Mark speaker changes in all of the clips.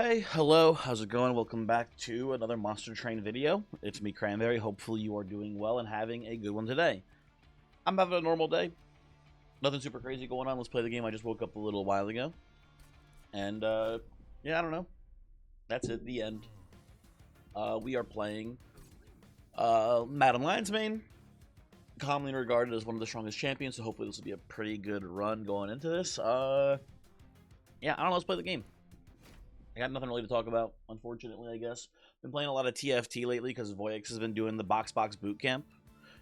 Speaker 1: Hey, hello, how's it going? Welcome back to another Monster Train video. It's me, Cranberry. Hopefully you are doing well and having a good one today. I'm having a normal day. Nothing super crazy going on. Let's play the game. I just woke up a little while ago. And, yeah, I don't know. That's it, the end. We are playing, Madam Lion's Mane. Commonly regarded as one of the strongest champions, so hopefully this will be a pretty good run going into this. Yeah, I don't know, let's play the game. I got nothing really to talk about, unfortunately, I guess. Been playing a lot of TFT lately because Voyix has been doing the Box Boot Camp.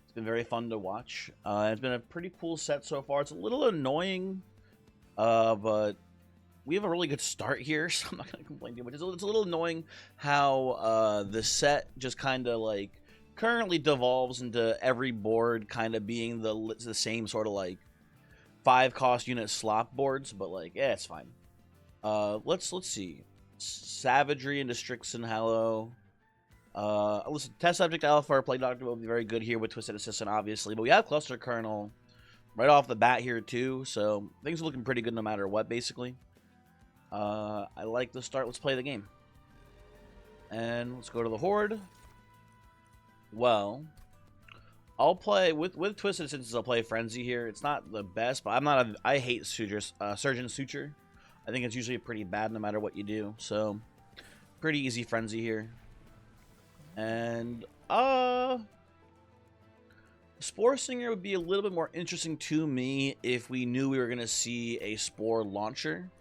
Speaker 1: It's been very fun to watch. It's been a pretty cool set so far. It's a little annoying, but we have a really good start here, so I'm not going to complain too much. It's a little annoying how the set just kind of, like, currently devolves into every board kind of being the same sort of, like, 5-cost unit slop boards, but, like, yeah, it's fine. Let's see. Savagery into Strixon Hallow. Listen, Test Subject Alpha or Play Doctor will be very good here with Twisted Assistant, obviously. But we have Cluster Kernel right off the bat here, too. So things are looking pretty good no matter what, basically. I like the start. Let's play the game. And let's go to the Horde. Well, I'll play with Twisted Assistance. I'll play Frenzy here. It's not the best, but I hate Surgeon Suture. I think it's usually pretty bad no matter what you do. So, pretty easy Frenzy here. And, Spore Singer would be a little bit more interesting to me if we knew we were going to see a Spore Launcher.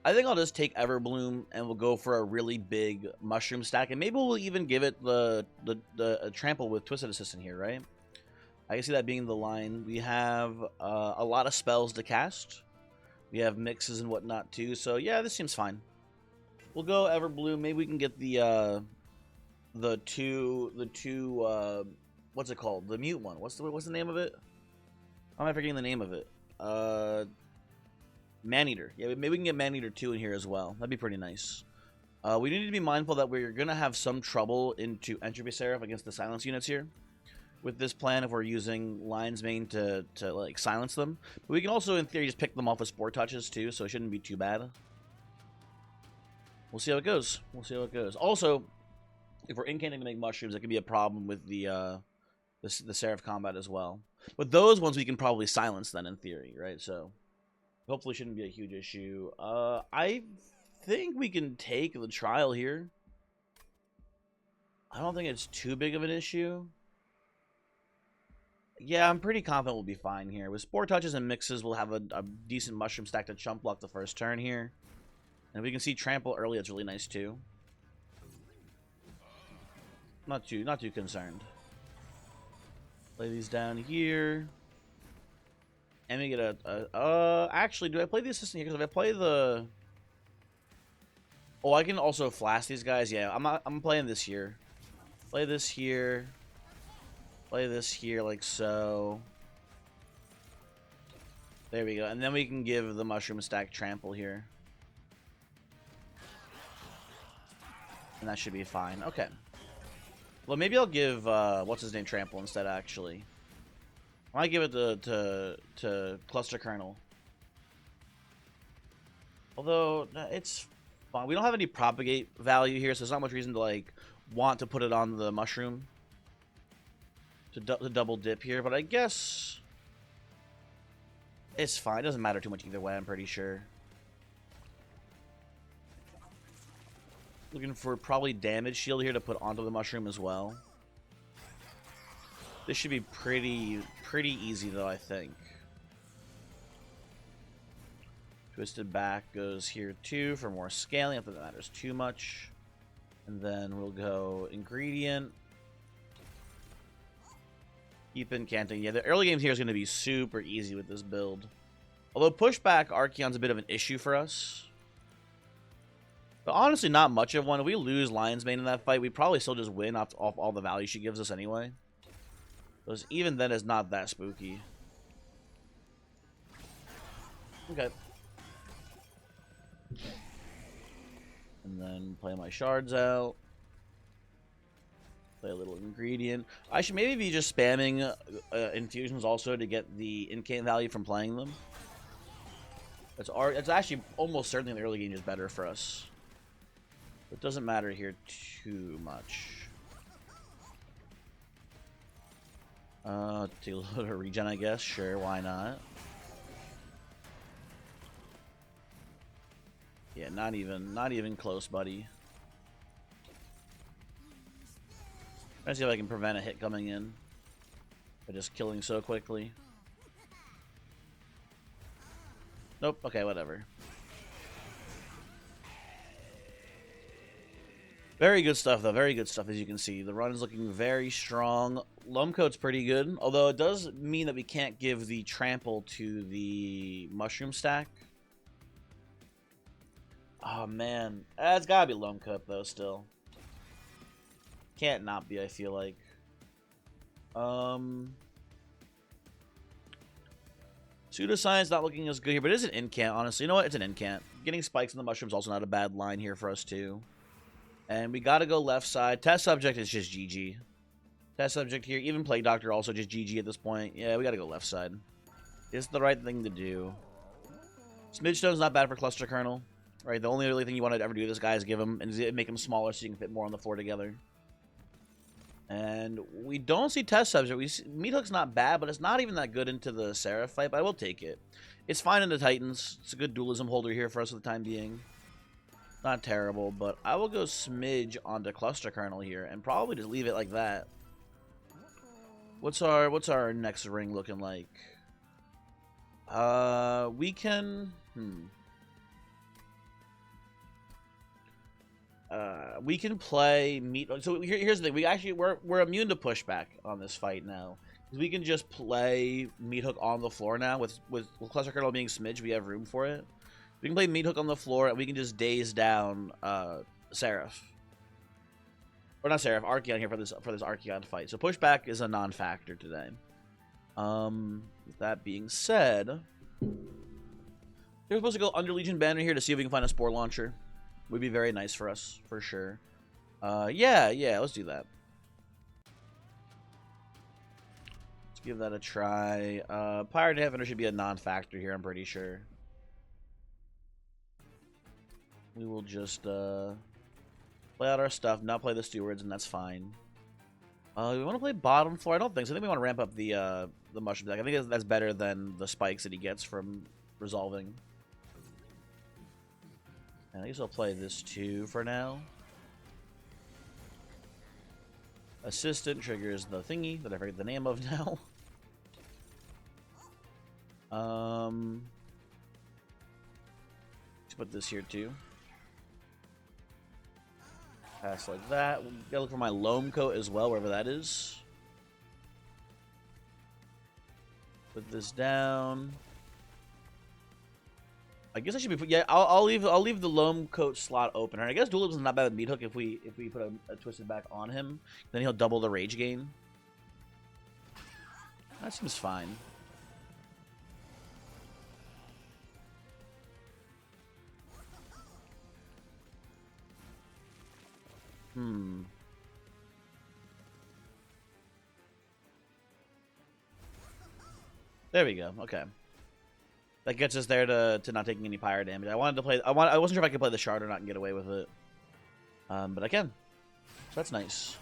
Speaker 1: I think I'll just take Everbloom and we'll go for a really big Mushroom stack. And maybe we'll even give it the Trample with Twisted Assistant here, right? I can see that being the line. We have a lot of spells to cast. We have mixes and whatnot too, so yeah, this seems fine. We'll go Everbloom. Maybe we can get the two what's it called? The mute one. What's the name of it? How am I forgetting the name of it? Maneater. Yeah, maybe we can get Maneater 2 in here as well. That'd be pretty nice. We need to be mindful that we're gonna have some trouble into Entropy Seraph against the silence units here with this plan if we're using Lion's Mane to like silence them. But we can also in theory just pick them off with Spore Touches too, so it shouldn't be too bad. We'll see how it goes. We'll see how it goes. Also, if we're incanting to make mushrooms, that could be a problem with the Seraph combat as well. But those ones we can probably silence then in theory, right? So hopefully shouldn't be a huge issue. I think we can take the trial here. I don't think it's too big of an issue. Yeah, I'm pretty confident we'll be fine here. With Spore Touches and Mixes, we'll have a decent Mushroom stack to chump block the first turn here. And if we can see Trample early, that's really nice too. Not too concerned. Play these down here. And we get actually, do I play the Assistant here? Because if I play the... Oh, I can also flash these guys. Yeah, I'm playing this here. Play this here. Play this here like so. There we go. And then we can give the Mushroom stack Trample here. And that should be fine. Okay. Well, maybe I'll give, what's his name, Trample instead, actually. I might give it to Cluster Kernel. Although, it's fine. We don't have any Propagate value here, so there's not much reason to, like, want to put it on the Mushroom. To double dip here, but I guess it's fine. It doesn't matter too much either way, I'm pretty sure. Looking for probably Damage Shield here to put onto the Mushroom as well. This should be pretty easy though, I think. Twisted Back goes here too for more scaling, if that matters too much. And then we'll go Ingredient. Keep incanting. Yeah, the early game here is going to be super easy with this build. Although pushback Archeon's a bit of an issue for us. But honestly, not much of one. If we lose Lion's Mane in that fight, we probably still just win off all the value she gives us anyway. Because even then, it's not that spooky. Okay. And then play my shards out. Play a little Ingredient. I should maybe be just spamming infusions also to get the incant value from playing them. It's actually almost certainly in the early game is better for us. It doesn't matter here too much. Take a little bit of regen, I guess. Sure, why not? Yeah, not even close, buddy. Let's see if I can prevent a hit coming in by just killing so quickly. Nope. Okay, whatever. Very good stuff, though. Very good stuff, as you can see. The run is looking very strong. Loam coat's pretty good, although it does mean that we can't give the trample to the mushroom stack. Oh, man. It's gotta be loam coat, though, still. Can't not be, I feel like. Pseudoscience not looking as good here, but it is an incant, honestly. You know what? It's an incant. Getting spikes in the mushroom's also not a bad line here for us, too. And we gotta go left side. Test subject is just GG. Test subject here. Even Plague Doctor also just GG at this point. Yeah, we gotta go left side. It's the right thing to do. Smidge Stone's not bad for Cluster Kernel. Right, the only really thing you want to ever do to this guy is give him and make him smaller so you can fit more on the floor together. And we don't see test subject. We see, Meat Hook's not bad, but it's not even that good into the Seraph fight, but I will take it. It's fine in the Titans. It's a good dualism holder here for us for the time being. Not terrible, but I will go Smidge onto Cluster Kernel here and probably just leave it like that. What's our next ring looking like? We can we can play Meat. So here's the thing. We're immune to pushback on this fight now. We can just play Meat Hook on the floor now with Cluster Kernel being Smidge. We have room for it. We can play Meat Hook on the floor, and we can just daze down Seraph. Or not Seraph, Archeon here for this Archeon fight. So pushback is a non-factor today. With that being said, we're supposed to go under Legion Banner here to see if we can find a Spore Launcher. Would be very nice for us, for sure. Yeah, let's do that. Let's give that a try. Pirate Defender should be a non-factor here, I'm pretty sure. We will just play out our stuff, not play the stewards, and that's fine. We want to play bottom floor? I don't think so. I think we want to ramp up the mushroom deck. I think that's better than the spikes that he gets from resolving. And I guess I'll play this too for now. Assistant triggers the thingy that I forget the name of now. Let's put this here too. Pass like that. We'll gotta look for my loam coat as well, wherever that is. Put this down. I guess I should be. Yeah, I'll leave the loam coat slot open. And I guess dualism is not bad with Meat Hook if we put a twisted back on him. Then he'll double the rage gain. That seems fine. There we go. Okay. That gets us there to not taking any pyre damage. I wanted to play. I wasn't sure if I could play the shard or not and get away with it. But I can. So that's nice.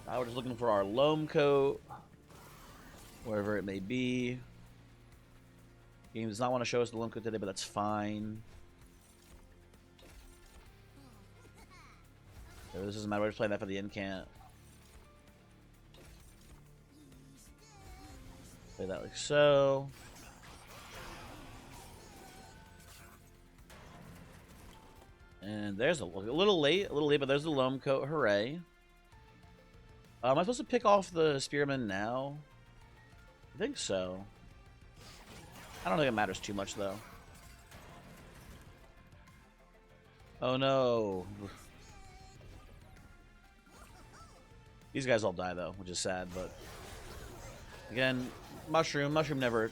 Speaker 1: Now we're just looking for our loam coat, wherever it may be. Game does not want to show us the loam coat today, but that's fine. So this doesn't matter. We're just playing that for the incant. Play that like so. And there's a little late, but there's the loam coat. Hooray! Am I supposed to pick off the spearman now? I think so. I don't think it matters too much though. Oh no! These guys all die though, which is sad. But again, mushroom never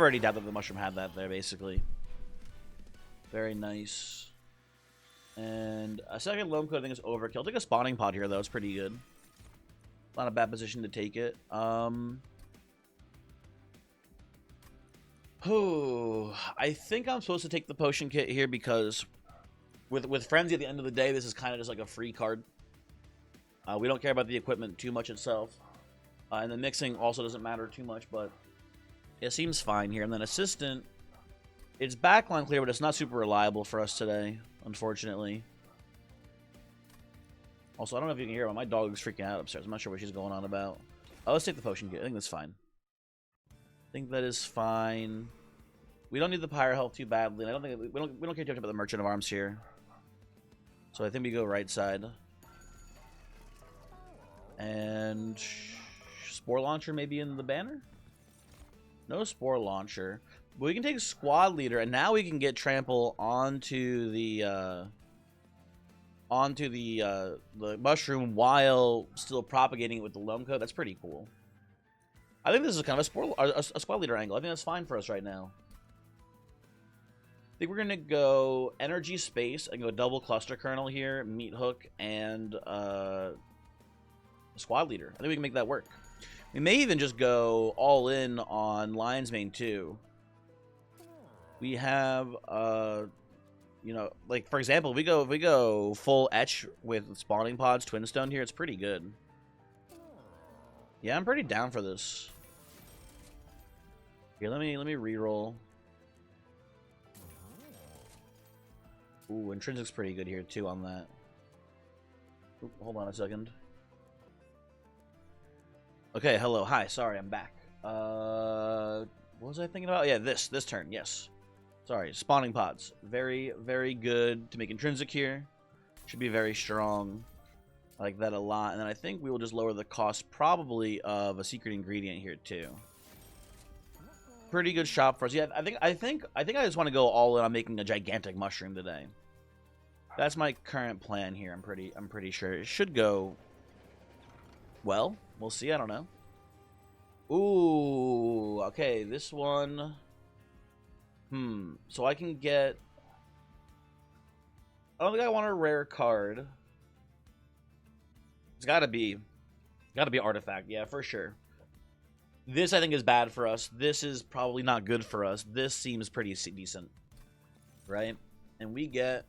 Speaker 1: any doubt that the mushroom had that there basically. Very nice. And a second loam coat I think is overkill. I'll take a spawning pod here though. It's pretty good. Not a bad position to take it. I think I'm supposed to take the potion kit here because With Frenzy at the end of the day, this is kind of just like a free card. We don't care about the equipment too much itself. And the mixing also doesn't matter too much, but it seems fine here. And then Assistant, it's backline clear, but it's not super reliable for us today, unfortunately. Also, I don't know if you can hear, but my dog is freaking out upstairs. I'm not sure what she's going on about. Oh, let's take the potion kit. I think that's fine. I think that is fine. We don't need the pyro health too badly. I don't think we don't care too much about the Merchant of Arms here. So I think we go right side. And Spore Launcher maybe in the banner? No Spore Launcher. But we can take Squad Leader, and now we can get Trample onto the mushroom while still propagating it with the Loam Coat. That's pretty cool. I think this is kind of a Squad Leader angle. I think that's fine for us right now. I think we're gonna go Energy Space and go double Cluster Kernel here, Meat Hook, and Squad Leader. I think we can make that work. We may even just go all in on Lion's Mane too. We have you know, like for example, if we go full etch with spawning pods, Twin Stone here, it's pretty good. Yeah, I'm pretty down for this. Here, let me reroll. Ooh, Intrinsic's pretty good here too on that. Oop, hold on a second. Okay, hello, hi, sorry, I'm back. What was I thinking about? Yeah, this turn, yes. Sorry, spawning pods. Very, very good to make Intrinsic here. Should be very strong. I like that a lot. And then I think we will just lower the cost probably of a secret ingredient here too. Pretty good shop for us. Yeah, I think I just want to go all in on making a gigantic mushroom today. That's my current plan here. I'm pretty sure it should go well. We'll see. I don't know. Ooh, okay, this one. So I can get. I don't think I want a rare card. It's gotta be artifact. Yeah, for sure. This I think is bad for us. This is probably not good for us. This seems pretty decent, right? And we get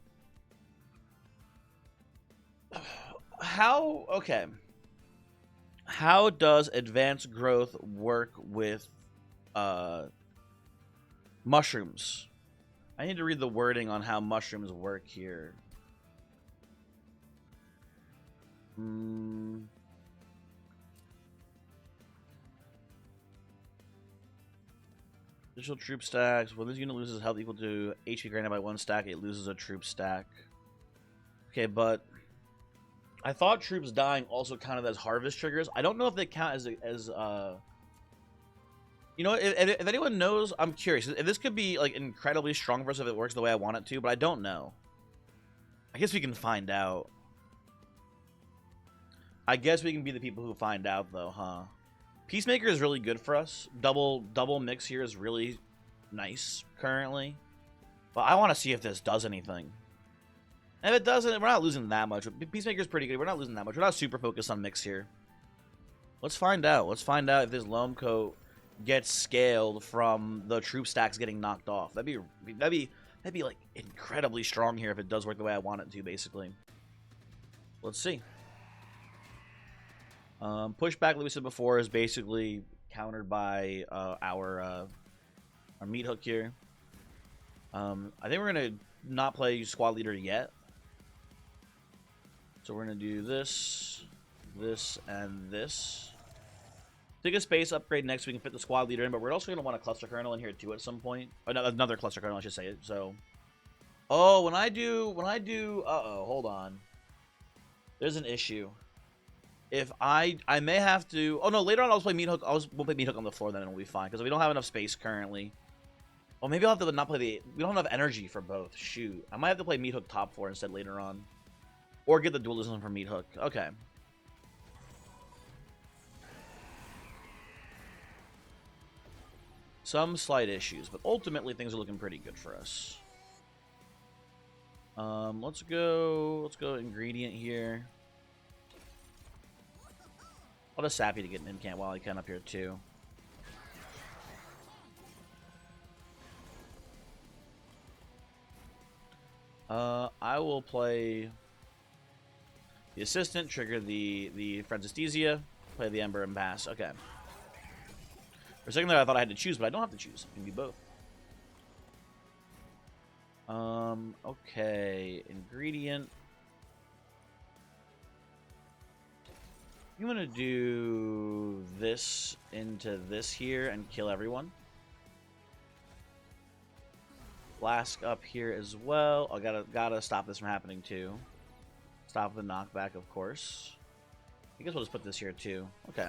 Speaker 1: okay. How does advanced growth work with mushrooms? I need to read the wording on how mushrooms work here. Additional troop stacks. When this unit loses health equal to HP granted by 1 stack, it loses a troop stack. Okay, but I thought troops dying also counted as harvest triggers. I don't know if they count as you know, if anyone knows, I'm curious. If this could be like incredibly strong for us if it works the way I want it to, but I don't know. I guess we can find out. I guess we can be the people who find out, though, huh? Peacemaker is really good for us. Double mix here is really nice currently. But I want to see if this does anything. And if it doesn't, we're not losing that much. Peacemaker is pretty good. We're not losing that much. We're not super focused on mix here. Let's find out. Let's find out if this Loam Coat gets scaled from the troop stacks getting knocked off. That'd be like incredibly strong here if it does work the way I want it to, basically. Let's see. Pushback, like we said before, is basically countered by our meat hook here. I think we're gonna not play squad leader yet. So we're gonna do this, and this. Take a space upgrade next. We can fit the squad leader in, but we're also gonna want a cluster kernel in here too at some point. Oh, no, another cluster kernel, I should say. So, oh, when I do, hold on. There's an issue. If I may have to. Oh no, later on I'll play meat hook. We'll play meat hook on the floor, then it'll be fine because we don't have enough space currently. Oh, maybe I'll have to not play the. We don't have enough energy for both. Shoot, I might have to play meat hook top floor instead later on, or get the dualism from meat hook. Okay. Some slight issues, but ultimately things are looking pretty good for us. Let's go ingredient here. I'll just Sappy to get an incant while I can up here too. I will play the assistant, trigger the Francisthesia, play the Ember and pass. Okay. For a second there, I thought I had to choose, but I don't have to choose. It can be both. Okay. Ingredient. I'm gonna do this into this here and kill everyone. Flask up here as well. I gotta stop this from happening too. Stop the knockback, of course. I guess we'll just put this here too. Okay.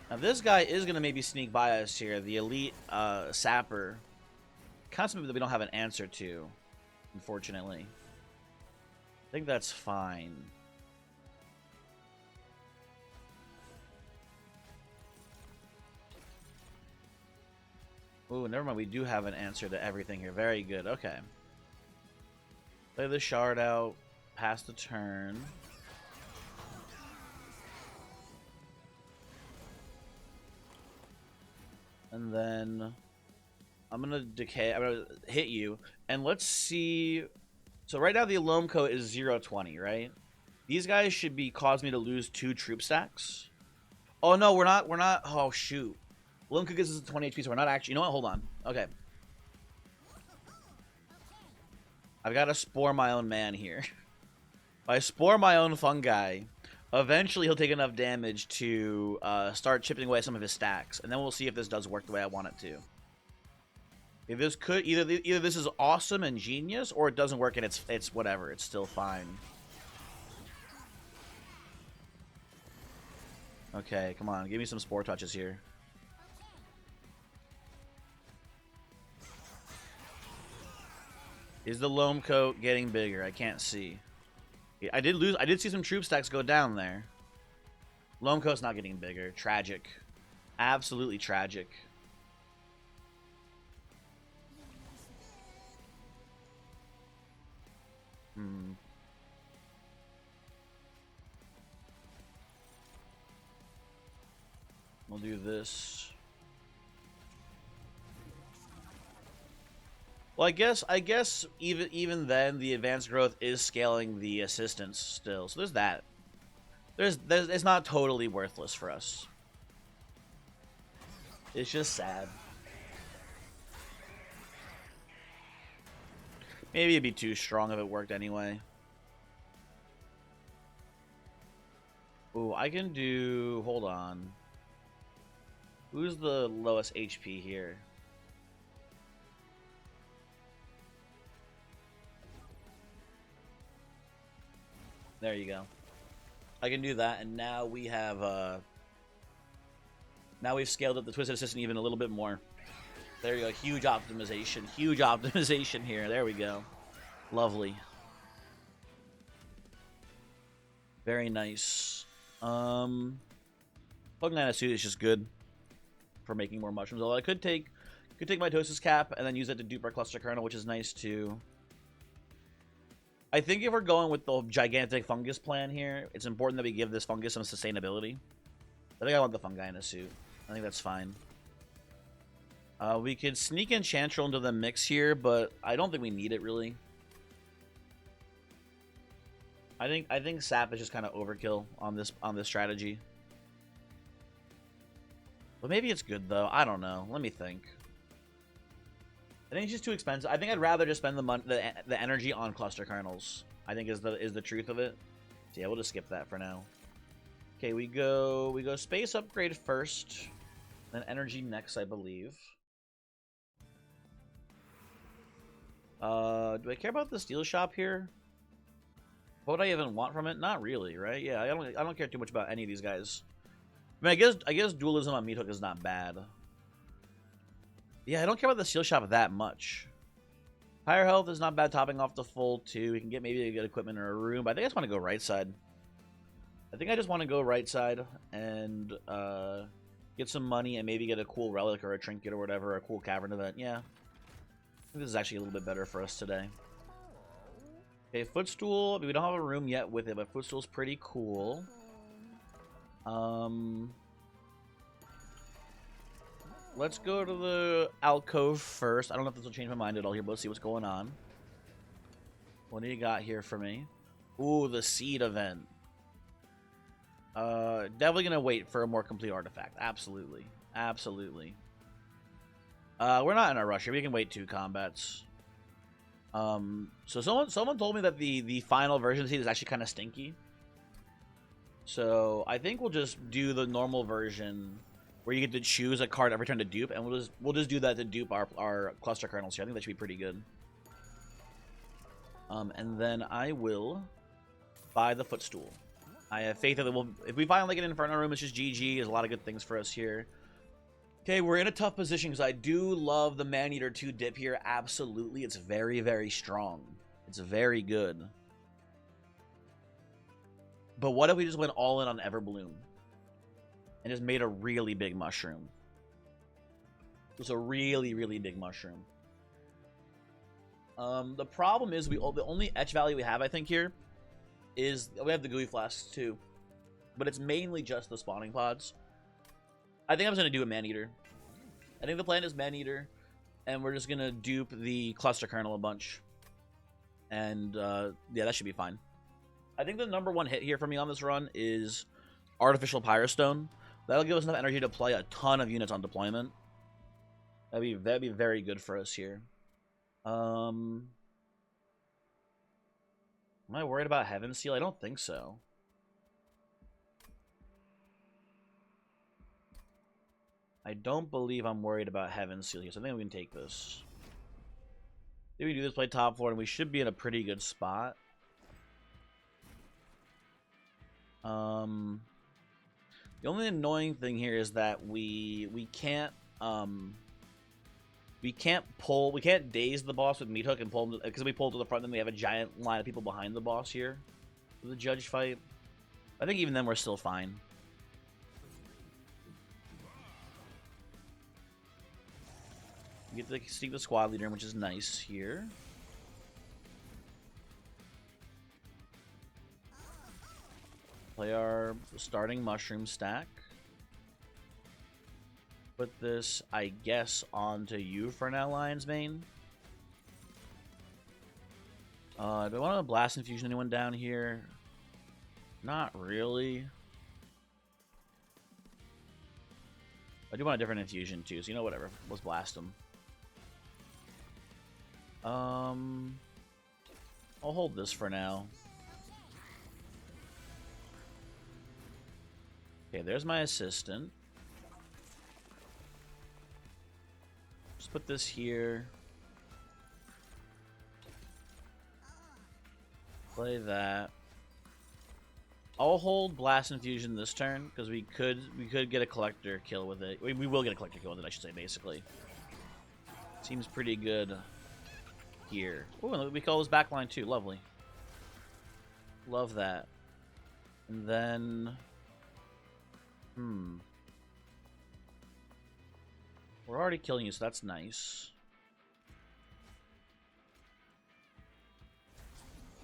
Speaker 1: Now this guy is gonna maybe sneak by us here. The elite sapper. Concept that we don't have an answer to, unfortunately. I think that's fine. Ooh, never mind. We do have an answer to everything here. Very good. Okay. Play the shard out. Pass the turn. And then I'm going to decay. I'm going to hit you. And let's see. So right now the Alomco is 0-20, right? These guys should be cause me to lose 2 troop stacks. Oh, no, we're not. We're not. Oh, shoot. Alomco gives us 20 HP, so we're not actually. You know what? Hold on. Okay. I've got to spore my own man here. If I spore my own fungi, eventually he'll take enough damage to start chipping away some of his stacks, and then we'll see if this does work the way I want it to. If this could either this is awesome and genius, or it doesn't work and it's whatever. It's still fine. Okay, come on, give me some spore touches here. Is the loam coat getting bigger? I can't see. I did see some troop stacks go down there. Loam coat's not getting bigger. Tragic. Absolutely tragic. We'll do this. Well, I guess even then the advanced growth is scaling the assistance still. So there's that. There's it's not totally worthless for us. It's just sad. Maybe it'd be too strong if it worked anyway. Ooh, I can do. Hold on. Who's the lowest HP here? There you go. I can do that, and now we have now we've scaled up the Twisted Assistant even a little bit more. There you go. Huge optimization. Huge optimization here. There we go. Lovely. Very nice. Pokemon suit is just good for making more mushrooms. Although I could take mitosis cap and then use it to dupe our cluster kernel, which is nice too. I think if we're going with the gigantic fungus plan here, it's important that we give this fungus some sustainability. I think I want the fungi in a suit. I think that's fine. We could sneak Enchantrel into the mix here, but I don't think we need it really. I think Sap is just kind of overkill on this strategy. But maybe it's good though. I don't know. Let me think. I think it's just too expensive. I think I'd rather just spend the energy on cluster kernels. I think is the truth of it. So yeah, we'll just skip that for now. Okay, we go space upgrade first, then energy next, I believe. Do I care about the steel shop here? What would I even want from it? Not really, right? Yeah, I don't care too much about any of these guys. I mean, I guess dualism on Meat Hook is not bad. Yeah, I don't care about the steel shop that much. Higher health is not bad topping off the full too. We can get maybe a good equipment or a room, but I think I just want to go right side. I think I just want to go right side and get some money and maybe get a cool relic or a trinket or whatever, or a cool cavern event. Yeah. I think this is actually a little bit better for us today. Okay, footstool. I mean, we don't have a room yet with it, but footstool's pretty cool. Let's go to the alcove first. I don't know if this will change my mind at all here, but let's see what's going on. What do you got here for me? Ooh, the seed event. Definitely gonna wait for a more complete artifact. Absolutely. Absolutely. We're not in a rush here. We can wait 2 combats. So someone told me that the final version seed is actually kind of stinky. So I think we'll just do the normal version where you get to choose a card every turn to dupe, and we'll just do that to dupe our cluster kernels here. I think that should be pretty good. And then I will buy the footstool. I have faith that if we finally get an Inferno Room, it's just GG. There's a lot of good things for us here. Okay, we're in a tough position because I do love the Man-Eater 2 dip here. Absolutely. It's very, very strong. It's very good. But what if we just went all in on Everbloom and just made a really big mushroom? Just a really, really big mushroom. The problem is the only etch value we have, I think, here is we have the gooey flasks too, but it's mainly just the spawning pods. I think I'm just gonna do a Man-Eater. I think the plan is Man-Eater, and we're just gonna dupe the cluster kernel a bunch, and yeah, that should be fine. I think the #1 hit here for me on this run is Artificial Pyrostone. That'll give us enough energy to play a ton of units on deployment. That'd be very good for us here. Am I worried about Heaven Seal? I don't think so. I don't believe I'm worried about Heaven Seal here, so I think we can take this. If we do this, play top floor, and we should be in a pretty good spot. The only annoying thing here is that we can't daze the boss with Meat Hook and pull him, because we pull to the front, then we have a giant line of people behind the boss here for the judge fight. I think even then we're still fine. We get to sneak the squad leader, which is nice here. Play our starting mushroom stack. Put this, I guess, onto you for now, Lion's Mane. Do I want to blast infusion anyone down here? Not really. I do want a different infusion too, so you know, whatever. Let's blast them. I'll hold this for now. Okay, there's my assistant. Just put this here. Play that. I'll hold Blast Infusion this turn because we could get a collector kill with it. We will get a collector kill with it, I should say, basically. Seems pretty good here. Oh, we call this backline too. Lovely. Love that. And then we're already killing you, so that's nice.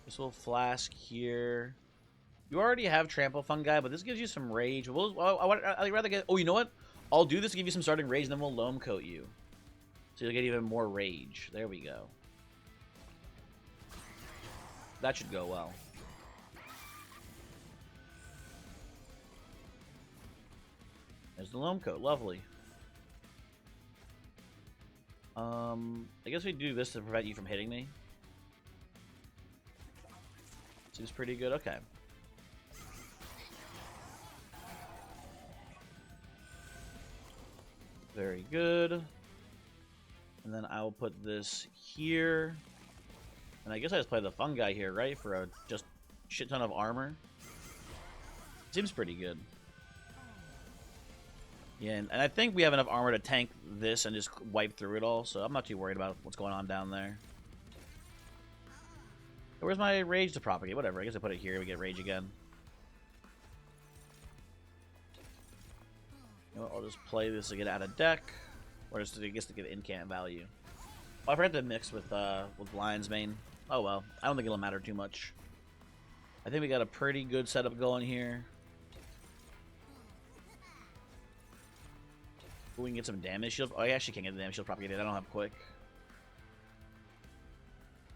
Speaker 1: This little flask here. You already have Trample Fungi, but this gives you some rage. I'd rather get... Oh, you know what? I'll do this to give you some starting rage, and then we'll Loam Coat you. So you'll get even more rage. There we go. That should go well. There's the Loam Coat. Lovely. I guess we do this to prevent you from hitting me. Seems pretty good. Okay. Very good. And then I will put this here. And I guess I just play the fungi here, right? For a just shit ton of armor. Seems pretty good. Yeah, and I think we have enough armor to tank this and just wipe through it all, so I'm not too worried about what's going on down there. Where's my rage to propagate? Whatever, I guess I put it here, we get rage again. You know, I'll just play this to get out of deck, or just to, I guess, to get incant value. Oh, I forgot to mix with Lion's Mane. Oh well, I don't think it'll matter too much. I think we got a pretty good setup going here. We can get some damage shield. Oh, I actually can't get the damage shield propagated. I don't have quick.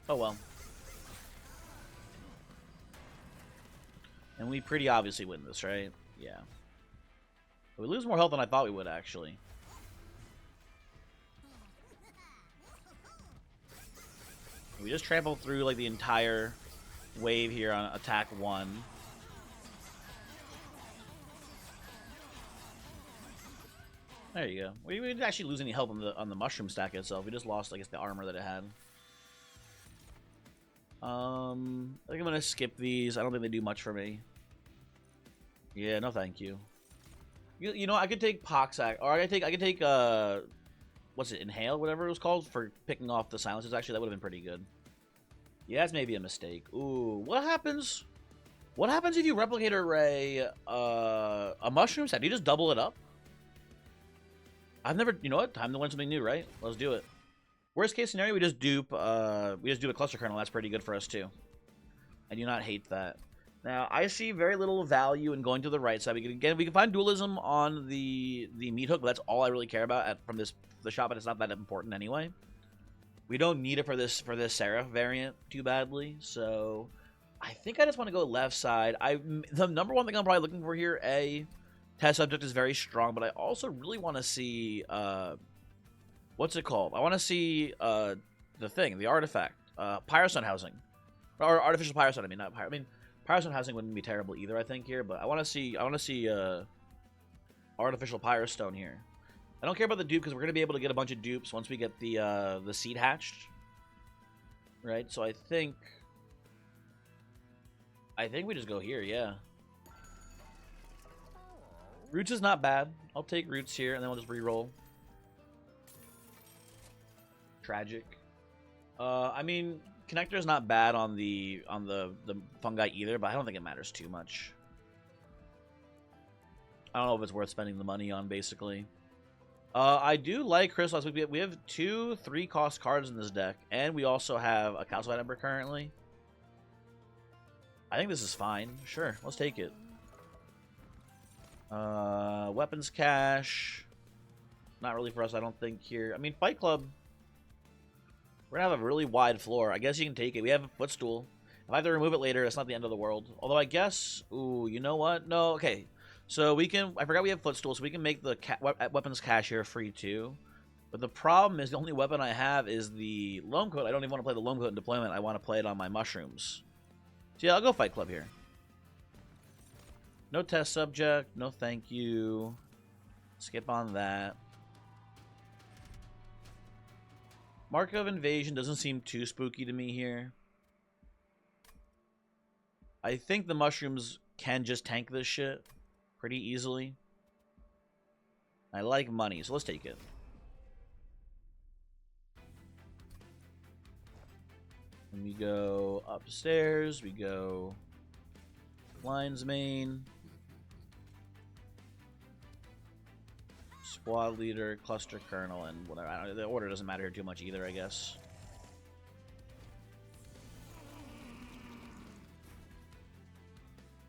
Speaker 1: Oh well. And we pretty obviously win this, right? Yeah. We lose more health than I thought we would, actually. We just trampled through, like, the entire wave here on attack 1. There you go. We didn't actually lose any health on the mushroom stack itself. We just lost, I guess, the armor that it had. I think I'm gonna skip these. I don't think they do much for me. Yeah, no thank you. You know, I could take Poxac, or I could take what's it, Inhale, whatever it was called, for picking off the silencers. Actually, that would have been pretty good. Yeah, that's maybe a mistake. Ooh, what happens? What happens if you replicate array a mushroom set? Do you just double it up? I've never, you know what? Time to learn something new, right? Let's do it. Worst case scenario, we just dupe a cluster kernel. That's pretty good for us too. I do not hate that. Now, I see very little value in going to the right side. We can find dualism on the meat hook, but that's all I really care about from the shop, but it's not that important anyway. We don't need it for this Seraph variant too badly, so I think I just want to go left side. The number one thing I'm probably looking for here, test subject is very strong, but I also really want to see what's it called? I want to see the artifact, Pyrostone housing, or artificial Pyrostone. I mean Pyrostone housing wouldn't be terrible either, I think, here, but I want to see artificial Pyrostone here. I don't care about the dupe because we're gonna be able to get a bunch of dupes once we get the seed hatched, right? So I think we just go here, yeah. Roots is not bad. I'll take Roots here, and then we'll just reroll. Tragic. I mean, Connector is not bad on the fungi either, but I don't think it matters too much. I don't know if it's worth spending the money on, basically. I do like Crystal. We have 2 3-cost cards in this deck, and we also have a Calcified Ember currently. I think this is fine. Sure, let's take it. Weapons cache. Not really for us, I don't think, here. I mean, Fight Club. We're gonna have a really wide floor. I guess you can take it. We have a footstool. If I have to remove it later, it's not the end of the world. Although I guess... Ooh, you know what? No, okay. So we can... I forgot we have footstool, so we can make the weapons cache here free too. But the problem is the only weapon I have is the Loam Coat. I don't even want to play the Loam Coat in deployment. I want to play it on my mushrooms. So yeah, I'll go Fight Club here. No test subject. No thank you. Skip on that. Mark of Invasion doesn't seem too spooky to me here. I think the mushrooms can just tank this shit pretty easily. I like money, so let's take it. And we go upstairs, we go Lion's Mane, Squad Leader, Cluster Colonel, and whatever. The order doesn't matter here too much either, I guess.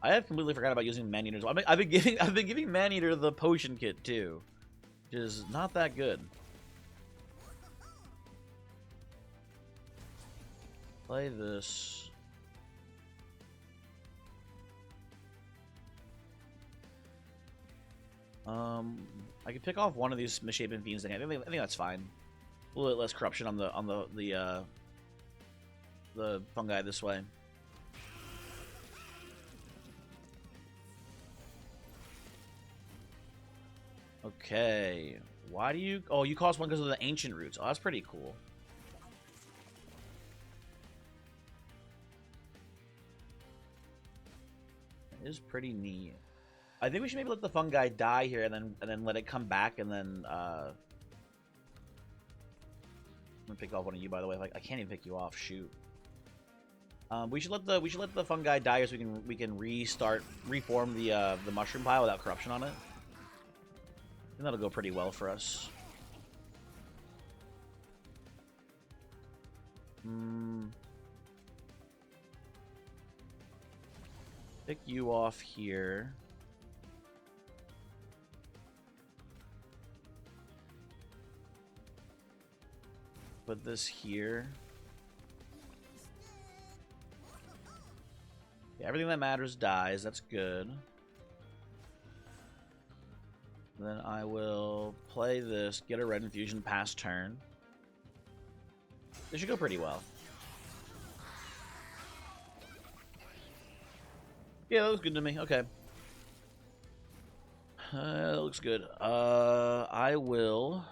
Speaker 1: I have completely forgot about using Man-Eater. I've been giving Man-Eater the potion kit too, which is not that good. Play this. I could pick off one of these misshapen fiends. I think that's fine. A little bit less corruption on the fungi this way. Okay. Why do you... Oh, you cost 1 because of the ancient roots. Oh, that's pretty cool. It is pretty neat. I think we should maybe let the fungi die here and then let it come back and then I'm gonna pick off one of you, by the way. Like, I can't even pick you off. Shoot. We should let the fungi die so we can reform the mushroom pile without corruption on it. And that'll go pretty well for us. Pick you off here. Put this here. Everything that matters dies. That's good. Then I will play this, get a red infusion, pass turn. This should go pretty well. Yeah, that looks good to me. Okay. That looks good. I will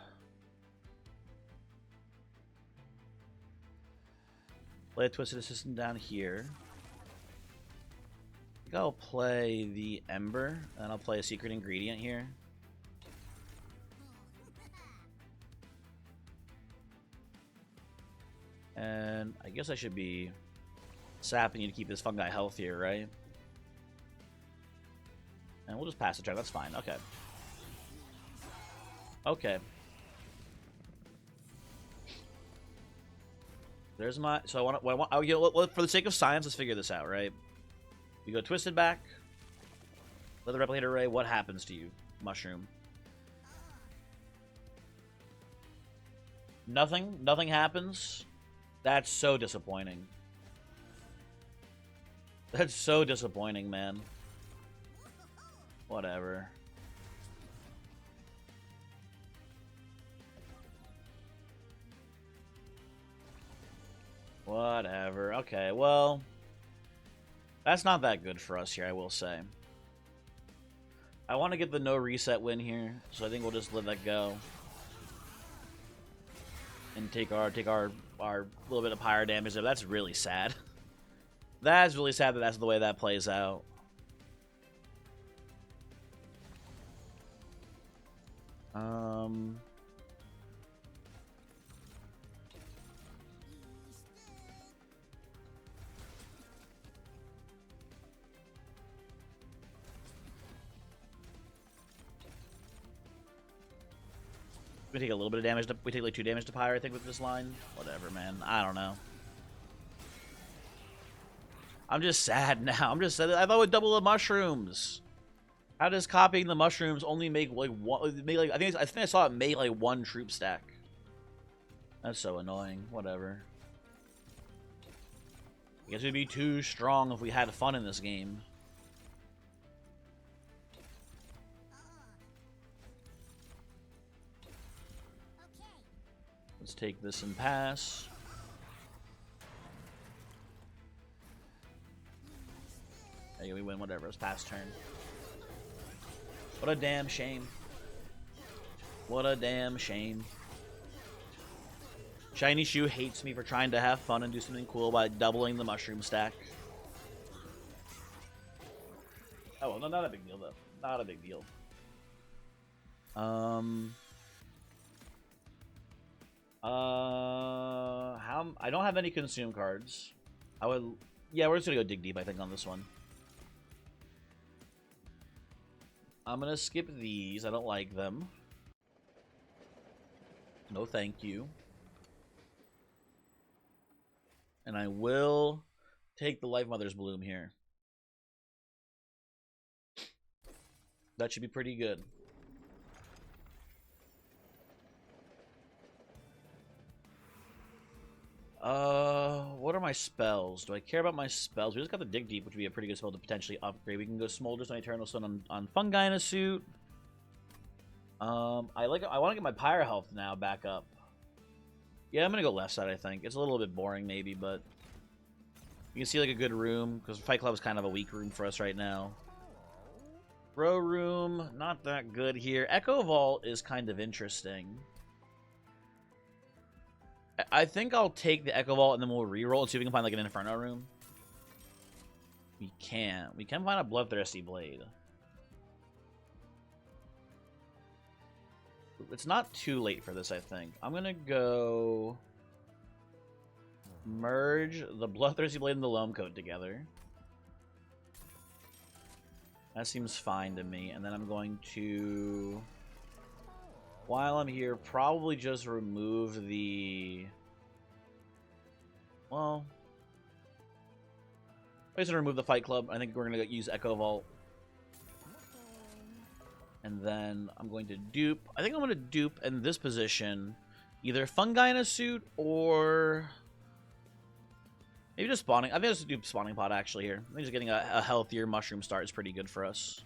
Speaker 1: play a Twisted Assistant down here. I think I'll play the Ember, and I'll play a Secret Ingredient here. And I guess I should be sapping you to keep this fungi healthier, right? And we'll just pass the turn. That's fine. Okay. Okay. There's my... So I want... you know, for the sake of science, let's figure this out, right? You go Twisted back. Let the Replicator Array. What happens to you, Mushroom? Nothing? Nothing happens? That's so disappointing. That's so disappointing, man. Whatever. Whatever. Okay, well... That's not that good for us here, I will say. I want to get the no reset win here, so I think we'll just let that go. And take our little bit of pyre damage there. That's really sad. That's really sad that that's the way that plays out. We take a little bit of damage. We take like 2 damage to pyre, I think, with this line. Whatever, man. I don't know. I'm just sad now. I'm just sad. I thought it would double the mushrooms. How does copying the mushrooms only make like one? Make like I think I saw it make like 1 troop stack. That's so annoying. Whatever. I guess it'd be too strong if we had fun in this game. Let's take this and pass. Hey, we win whatever. It's pass turn. What a damn shame. What a damn shame. Shiny Shoe hates me for trying to have fun and do something cool by doubling the mushroom stack. Oh, well, no, not a big deal, though. Not a big deal. I don't have any consume cards. I would... Yeah, we're just gonna go dig deep, I think, on this one. I'm gonna skip these. I don't like them. No thank you. And I will take the Life Mother's Bloom here. That should be pretty good. What are my spells? Do I care about my spells? We just got the Dig Deep, which would be a pretty good spell to potentially upgrade. We can go Smolder Stone, Eternal Stone on Fungi in a suit. I want to get my Pyre health now back up. Yeah, I'm gonna go left side, I think. It's a little bit boring, maybe, but you can see like a good room, because Fight Club is kind of a weak room for us right now. Row room, not that good here. Echo Vault is kind of interesting. I think I'll take the Echo Vault and then we'll reroll and see if we can find like an Inferno room. We can't. We can find a Bloodthirsty Blade. It's not too late for this, I think. I'm gonna go merge the Bloodthirsty Blade and the Loam Coat together. That seems fine to me. And then I'm going to, while I'm here, probably just remove the... Well, I'm just going to remove the Fight Club. I think we're going to use Echo Vault. And then I'm going to dupe. I think I'm going to dupe in this position either Fungi in a suit or Maybe just spawning. I think let's do spawning pod actually here. I think just getting a healthier mushroom start is pretty good for us.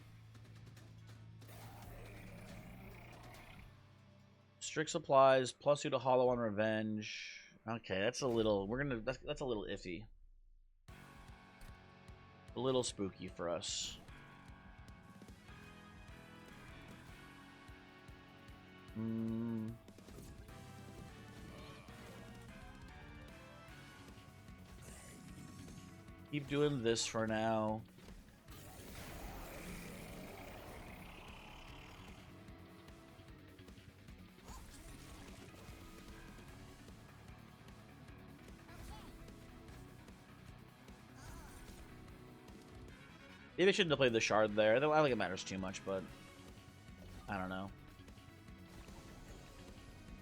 Speaker 1: Strict supplies, +2 to hollow on revenge. Okay, that's a little. That's a little iffy. A little spooky for us. Keep doing this for now. Maybe I shouldn't have played the shard there. I don't think it matters too much, but I don't know.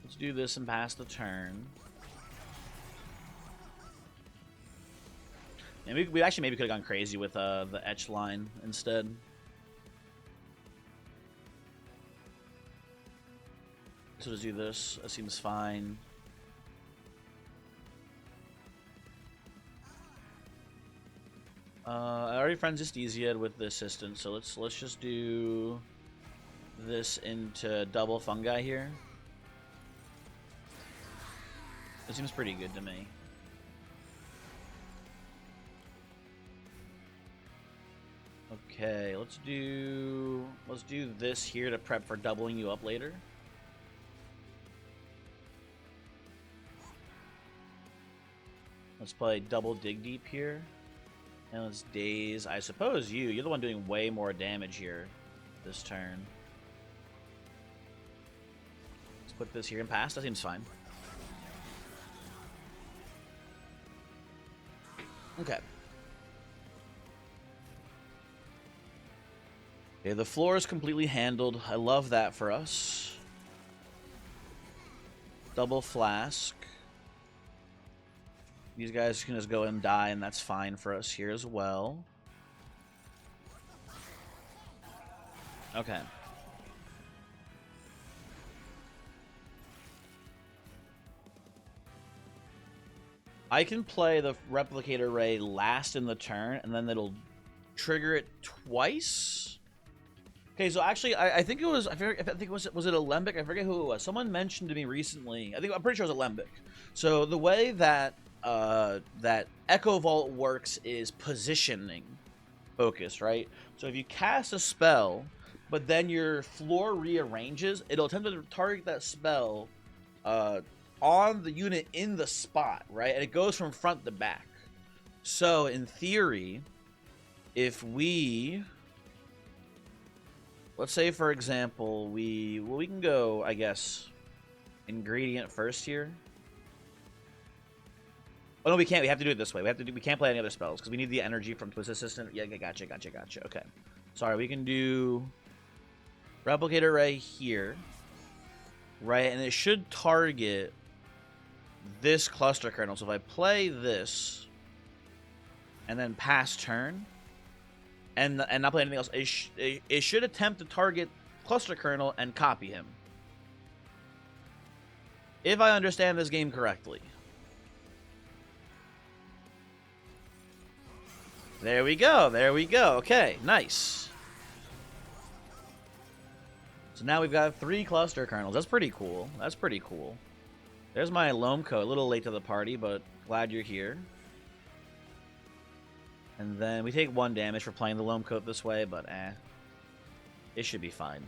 Speaker 1: Let's do this and pass the turn. And we actually maybe could have gone crazy with the etch line instead. So let's do this. That seems fine. I already friends Estesia with the assistant, so let's just do this into double fungi here. It seems pretty good to me. Okay, let's do this here to prep for doubling you up later. Let's play double dig deep here. And let's daze. I suppose you're the one doing way more damage here this turn. Let's put this here and pass. That seems fine. Okay. Okay, the floor is completely handled. I love that for us. Double flask. These guys can just go and die, and that's fine for us here as well. Okay. I can play the replicator ray last in the turn, and then it'll trigger it twice. Okay, so actually, I think it was. I think it was it Alembic? I forget who it was. Someone mentioned to me recently. I'm pretty sure it was Alembic. So the way that that Echo Vault works is positioning focus, right? So if you cast a spell, but then your floor rearranges, it'll attempt to target that spell on the unit in the spot, right? And it goes from front to back. So in theory, if we, let's say for example, we can go, I guess, ingredient first here. Oh no, we can't. We have to do it this way. We can't play any other spells because we need the energy from Twist Assistant. Yeah, gotcha. Okay. Sorry, we can do Replicator Ray here, right? And it should target this cluster kernel. So if I play this and then pass turn and not play anything else, it should attempt to target cluster kernel and copy him. If I understand this game correctly. There we go. Okay, nice. So now we've got 3 cluster kernels. That's pretty cool. There's my Lomco. A little late to the party, but glad you're here. And then we take 1 damage for playing the Lomco this way, but it should be fine.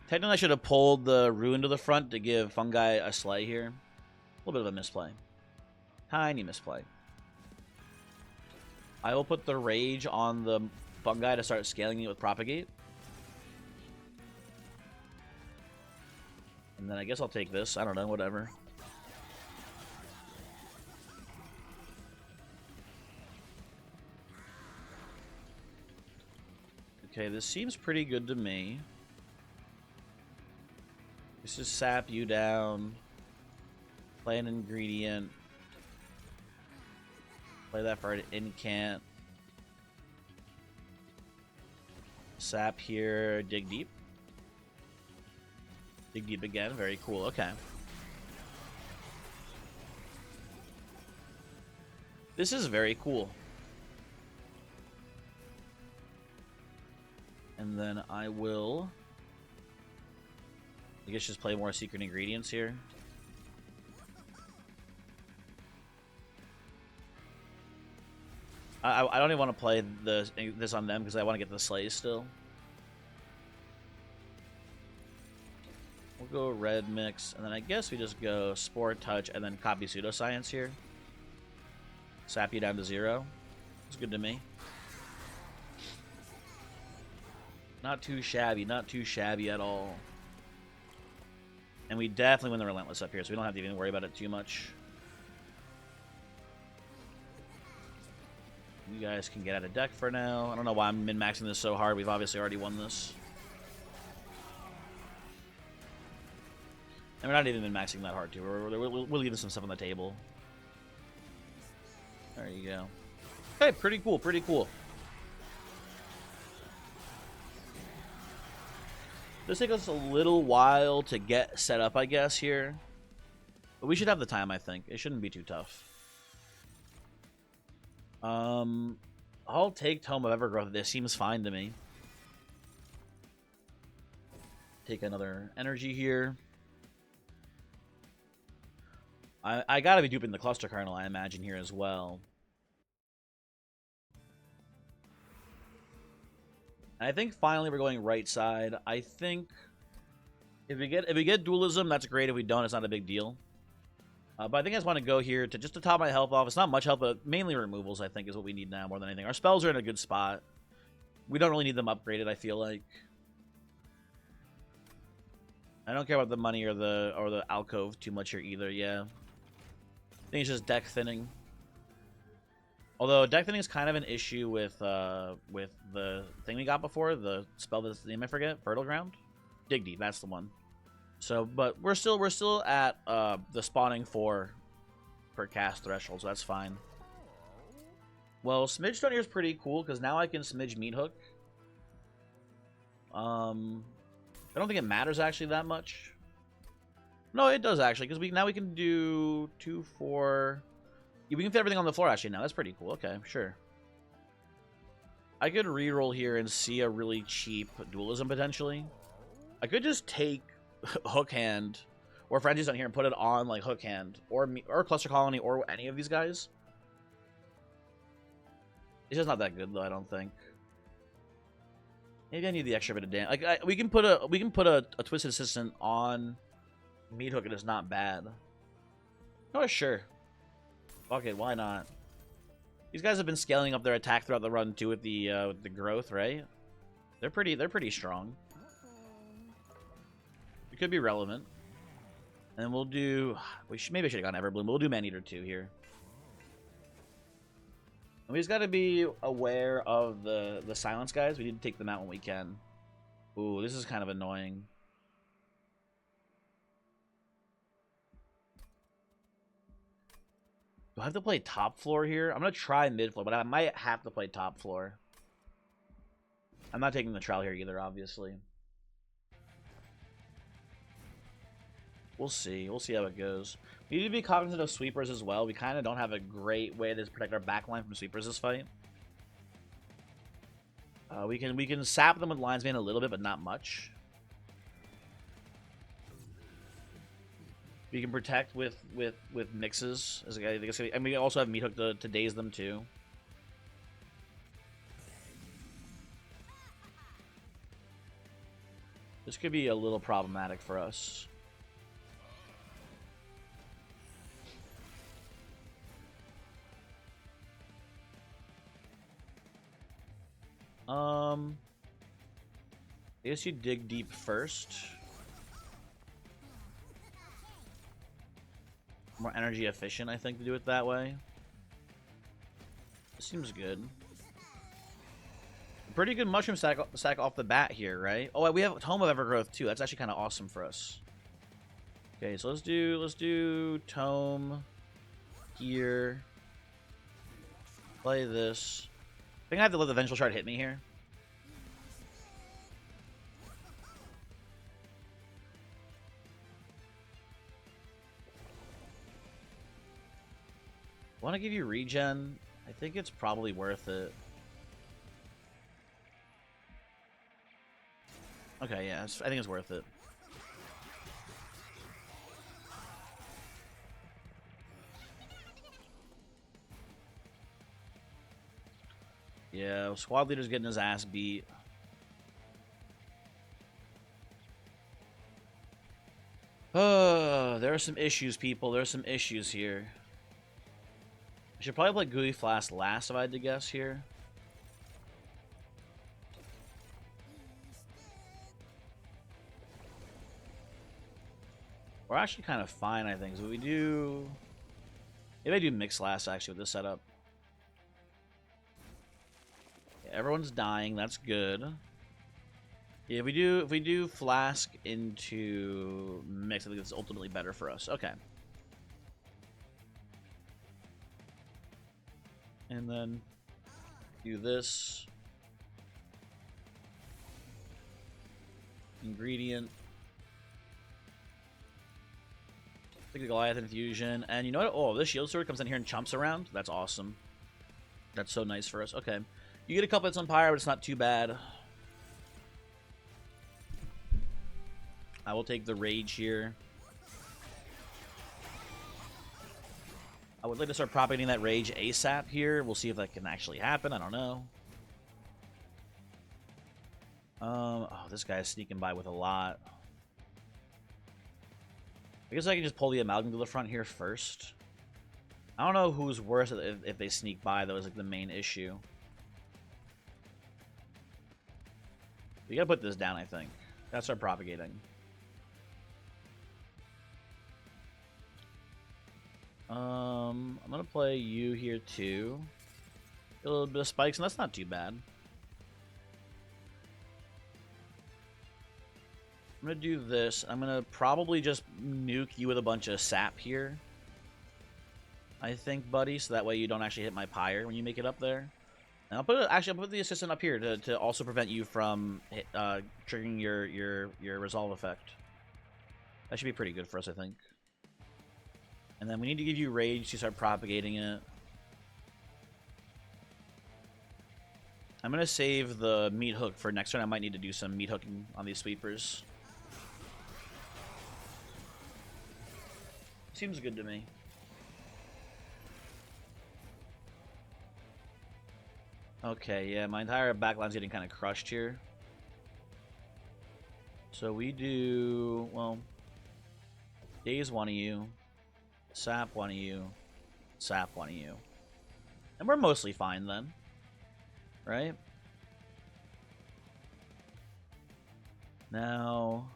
Speaker 1: Technically, I should have pulled the Ruin to the front to give Fungi a slay here. A little bit of a misplay. Tiny misplay. I will put the Rage on the Fungi to start scaling it with Propagate. And then I guess I'll take this. I don't know, whatever. Okay, this seems pretty good to me. Let's just sap you down. Play an ingredient. Play that for an incant. Sap here, dig deep. Dig deep again. Very cool. Okay. This is very cool. And then I will, I guess, just play more secret ingredients here. I don't even want to play this on them because I want to get the slays still. We'll go red mix, and then I guess we just go spore touch and then copy pseudoscience here. Sap you down to 0. It's good to me. Not too shabby, not too shabby at all. And we definitely win the relentless up here, so we don't have to even worry about it too much. You guys can get out of deck for now. I don't know why I'm min-maxing this so hard. We've obviously already won this. And we're not even min-maxing that hard, too. We're leaving some stuff on the table. There you go. Okay, pretty cool, pretty cool. This takes us a little while to get set up, I guess, here. But we should have the time, I think. It shouldn't be too tough. I'll take Tome of Evergrowth. This seems fine to me. Take another energy here. I gotta be duping the Cluster Kernel, I imagine, here as well. And I think finally we're going right side. I think if we get dualism, that's great. If we don't, it's not a big deal. But I think I just want to go here to just to top my health off. It's not much health, but mainly removals, I think, is what we need now more than anything. Our spells are in a good spot. We don't really need them upgraded, I feel like. I don't care about the money or the alcove too much here either, yeah. I think it's just deck thinning. Although deck thinning is kind of an issue with the thing we got before, the spell that's the name I forget, Fertile Ground? Dig Deep, that's the one. So, but we're still at the spawning 4 per cast threshold, so that's fine. Well, Smidge Stone here is pretty cool because now I can Smidge Meat Hook. I don't think it matters actually that much. No, it does actually because now we can do 2, 4. Yeah, we can fit everything on the floor actually now. That's pretty cool. Okay, sure. I could reroll here and see a really cheap dualism potentially. I could just take Hook Hand or Frenzy's on here and put it on like Hook Hand or Cluster Colony or any of these guys. It's just not that good though, I don't think. Maybe I need the extra bit of damage. Like we can put a Twisted Assistant on Meat Hook and it's not bad. Oh sure. Fuck it, why not? These guys have been scaling up their attack throughout the run too with the growth, right? They're pretty strong. It could be relevant. And we'll do... maybe I should have gone Everbloom. We'll do Maneater 2 here. And we just got to be aware of the silence guys. We need to take them out when we can. Ooh, this is kind of annoying. Do I have to play top floor here? I'm going to try mid floor, but I might have to play top floor. I'm not taking the trial here either, obviously. We'll see. We'll see how it goes. We need to be cognizant of sweepers as well. We kind of don't have a great way to protect our backline from sweepers this fight. We can sap them with Lion's Mane a little bit, but not much. We can protect with mixes. As a guy, and we also have Meat Hook to daze them too. This could be a little problematic for us. I guess you dig deep first. More energy efficient, I think, to do it that way. Seems good. Pretty good mushroom stack off the bat here, right? Oh, we have Tome of Evergrowth too. That's actually kind of awesome for us. Okay, so let's do Tome here. Play this. I think I have to let the Vengeful Shard hit me here. Want to give you regen? I think it's probably worth it. Okay, yeah, I think it's worth it. Yeah, squad leader's getting his ass beat. There are some issues, people. There are some issues here. I should probably play Gooey Flask last if I had to guess here. We're actually kind of fine, I think. So we do... Maybe I do Mix last, actually, with this setup. Yeah, everyone's dying. That's good. Yeah, if we do Flask into Mix, I think it's ultimately better for us. Okay. And then do this. Ingredient. Take the Goliath infusion. And you know what? Oh, this shield sword comes in here and chomps around. That's awesome. That's so nice for us. Okay. You get a couple hits on Pyre, but it's not too bad. I will take the Rage here. I would like to start propagating that Rage ASAP here. We'll see if that can actually happen. I don't know. Oh, this guy's sneaking by with a lot. I guess I can just pull the Amalgam to the front here first. I don't know who's worse if they sneak by, though, is like the main issue. We gotta put this down, I think. Gotta start propagating. I'm gonna play you here too. Get a little bit of spikes, and that's not too bad. I'm gonna do this. I'm gonna probably just nuke you with a bunch of sap here. I think, buddy, so that way you don't actually hit my pyre when you make it up there. And I'll put the assistant up here to also prevent you from triggering your resolve effect. That should be pretty good for us, I think. And then we need to give you rage to start propagating it. I'm gonna save the meat hook for next turn. I might need to do some meat hooking on these sweepers. Seems good to me. Okay, yeah, my entire backline's getting kind of crushed here. So we do, well, daze one of you, sap one of you, sap one of you. And we're mostly fine then, right? Now,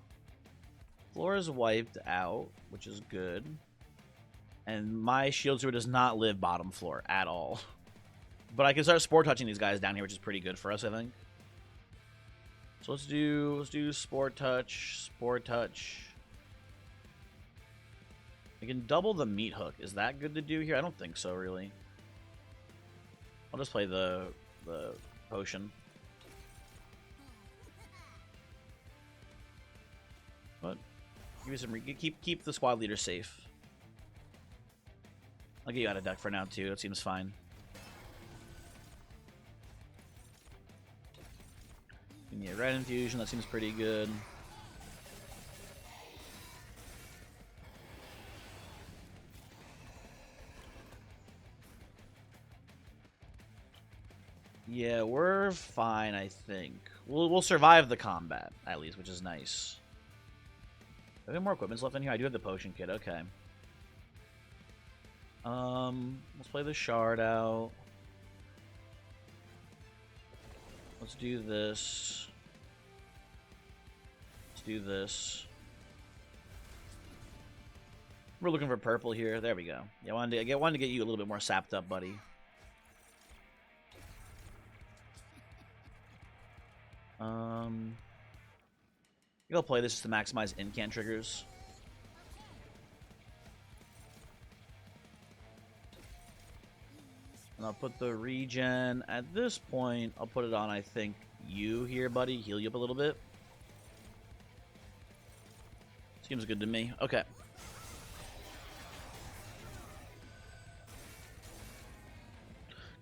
Speaker 1: floor is wiped out, which is good. And my shield sword does not live bottom floor at all. But I can start spore touching these guys down here, which is pretty good for us, I think. So let's do spore touch, spore touch. We can double the meat hook. Is that good to do here? I don't think so, really. I'll just play the potion. But give me some. Keep the squad leader safe. I'll get you out of deck for now too. That seems fine. Yeah, red infusion, that seems pretty good. Yeah, we're fine, I think. We'll survive the combat, at least, which is nice. Do I have more equipments left in here? I do have the potion kit, okay. Let's play the shard out. Let's do this. Let's do this. We're looking for purple here. There we go. Yeah, I wanted to get you a little bit more sapped up, buddy. I'll play this just to maximize incant triggers. And I'll put the regen. At this point, I'll put it on, I think, you here, buddy. Heal you up a little bit. Seems good to me. Okay.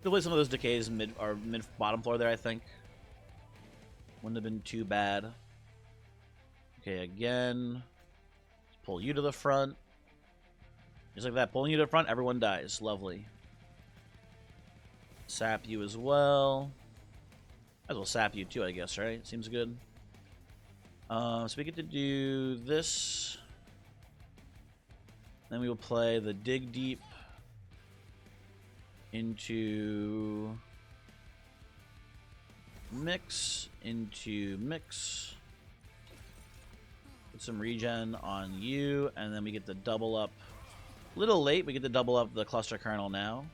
Speaker 1: Delay some of those decays mid bottom floor there, I think. Wouldn't have been too bad. Okay, again. Pull you to the front. Just like that. Pulling you to the front, everyone dies. Lovely. Sap you as well. Might as well sap you too, I guess, right? Seems good. So we get to do this. Then we will play the Dig Deep into Mix, Put some regen on you, and then we get the double up. A little late, we get to double up the Cluster Kernel now.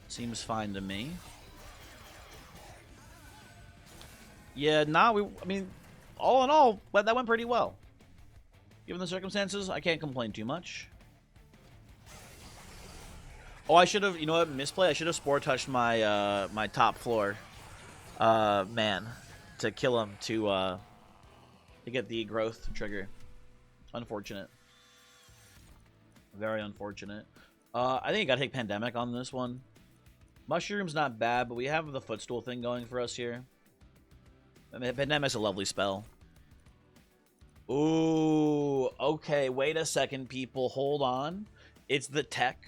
Speaker 1: Seems fine to me. Yeah, I mean, all in all, that went pretty well. Given the circumstances, I can't complain too much. Oh, I should have, you know what, misplay? I should have Spore Touched my my top floor man to kill him to get the growth trigger. Unfortunate. Very unfortunate. I think I gotta take Pandemic on this one. Mushroom's not bad, but we have the Footstool thing going for us here. I mean, Pandemic's a lovely spell. Ooh, okay, wait a second, people. Hold on. It's the tech.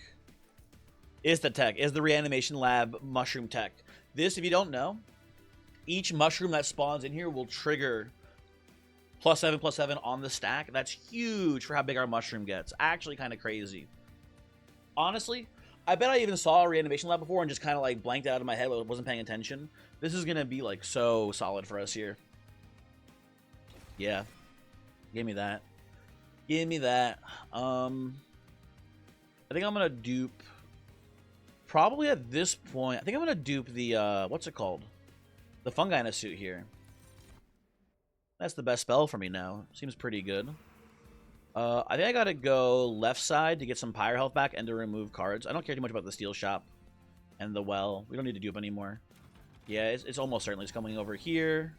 Speaker 1: It's the tech. It's the Reanimation Lab mushroom tech. This, if you don't know, each mushroom that spawns in here will trigger +7/+7 on the stack. That's huge for how big our mushroom gets. Actually kind of crazy. Honestly, I bet I even saw a Reanimation Lab before and just kind of like blanked out of my head, wasn't paying attention. This is going to be like so solid for us here. Yeah. Give me that. Give me that. I think I'm going to dupe... Probably at this point, I think I'm going to dupe the, what's it called? The Fungi in a Suit here. That's the best spell for me now. Seems pretty good. I think I got to go left side to get some Pyre health back and to remove cards. I don't care too much about the Steel Shop and the Well. We don't need to dupe anymore. Yeah, it's almost certainly just coming over here.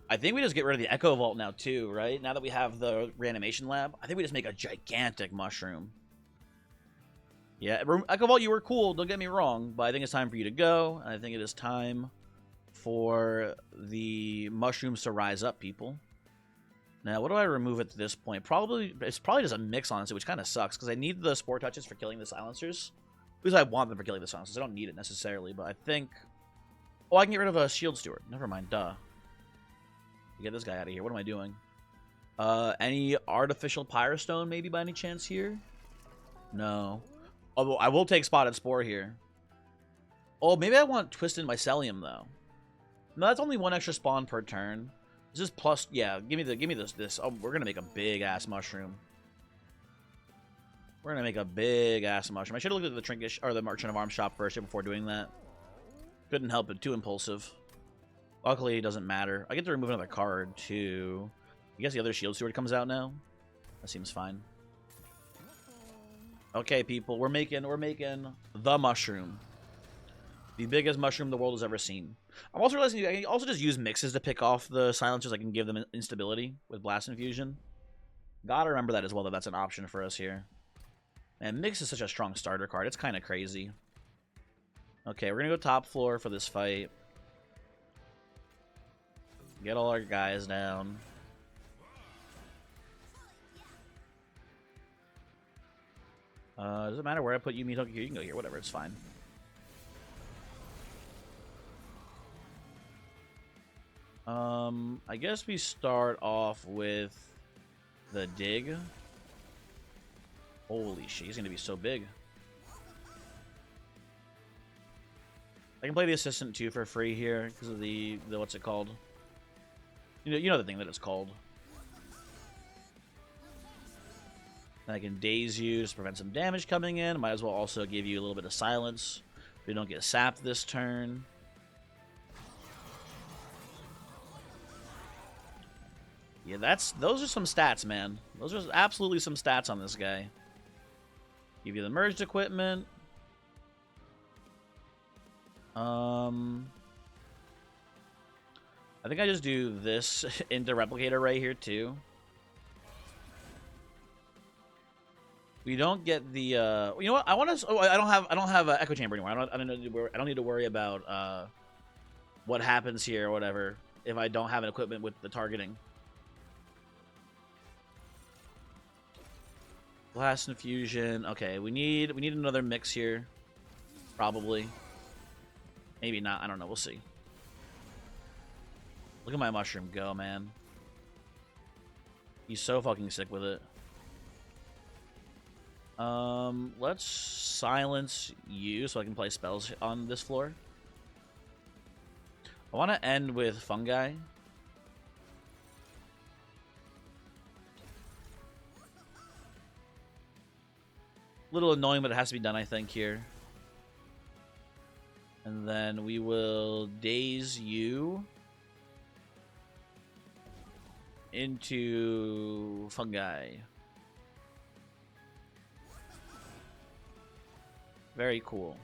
Speaker 1: I think we just get rid of the Echo Vault now too, right? Now that we have the Reanimation Lab, I think we just make a gigantic mushroom. Yeah, Echo Vault, you were cool, don't get me wrong, but I think it's time for you to go, and I think it is time for the mushrooms to rise up, people. Now, what do I remove at this point? It's probably just a mix, honestly, which kind of sucks, because I need the Spore Touches for killing the Silencers. At least I want them for killing the Silencers. I don't need it necessarily, but I think... Oh, I can get rid of a Shield Steward. Never mind, duh. Get this guy out of here. What am I doing? Any Artificial Pyrostone, maybe, by any chance here? No. Although, I will take Spotted Spore here. Oh, maybe I want Twisted Mycelium, though. No, that's only one extra spawn per turn. This is plus... Yeah, give me this. Oh, we're gonna make a big-ass mushroom. We're gonna make a big-ass mushroom. I should have looked at the Trinket... Or the Merchant of Arms shop first before doing that. Couldn't help it. Too impulsive. Luckily, it doesn't matter. I get to remove another card, too. I guess the other Shield Steward comes out now. That seems fine. Okay, people. We're making the mushroom. The biggest mushroom the world has ever seen. I'm also realizing I can also just use mixes to pick off the silencers. I can give them instability with Blast Infusion. Gotta remember that as well, that that's an option for us here. And Mix is such a strong starter card. It's kind of crazy. Okay, we're gonna go top floor for this fight. Get all our guys down. Does it matter where I put you, Mitoki? You can go here. Whatever, it's fine. I guess we start off with the Dig. Holy shit, he's gonna be so big. I can play the Assistant too for free here because of the what's it called? You know the thing that it's called. And I can daze you to prevent some damage coming in. Might as well also give you a little bit of silence. We don't get sapped this turn. Yeah, those are some stats, man. Those are absolutely some stats on this guy. Give you the merged equipment. I think I just do this into Replicator right here too. We don't get the. You know what? I want to. Oh, I don't have an echo chamber anymore. I don't need to worry about what happens here or whatever if I don't have an equipment with the targeting. Blast infusion. Okay, we need another mix here. Probably. Maybe not. I don't know. We'll see. Look at my mushroom go, man. He's so fucking sick with it. Let's silence you so I can play spells on this floor. I want to end with fungi. A little annoying, but it has to be done, I think, here. And then we will daze you into fungi. Very cool.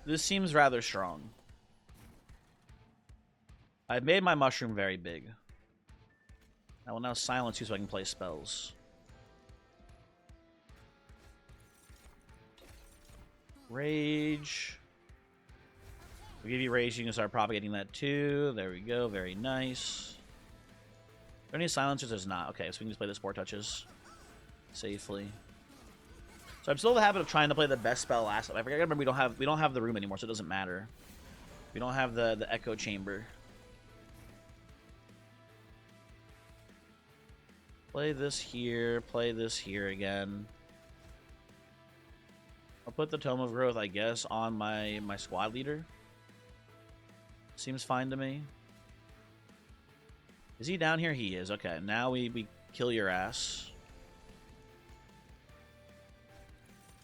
Speaker 1: This seems rather strong. I've made my mushroom very big. I will now silence you so I can play spells. Rage. We give you rage, you can start propagating that too. There we go, very nice. Are there any silencers? There's not. Okay, so we can just play the Spore Touches safely. So I'm still in the habit of trying to play the best spell last time. I forget. I remember we don't have the room anymore, so it doesn't matter. We don't have the echo chamber. Play this here. Play this here again. I'll put the Tome of Growth, I guess, on my squad leader. Seems fine to me. Is he down here? He is. Okay, now we kill your ass.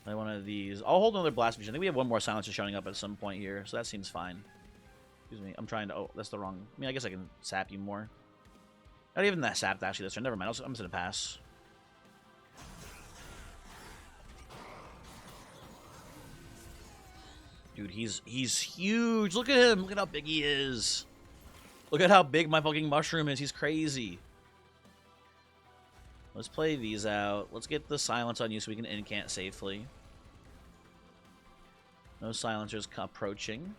Speaker 1: Play one of these. I'll hold another blast mission. I think we have one more silencer showing up at some point here, so that seems fine. Excuse me. I'm trying to... Oh, that's the wrong... I mean, I guess I can sap you more. Not even that sapped, actually, this turn. Never mind. I'm just going to pass. Dude, he's huge. Look at him. Look at how big he is. Look at how big my fucking mushroom is. He's crazy. Let's play these out. Let's get the silence on you so we can incant safely. No silencers approaching.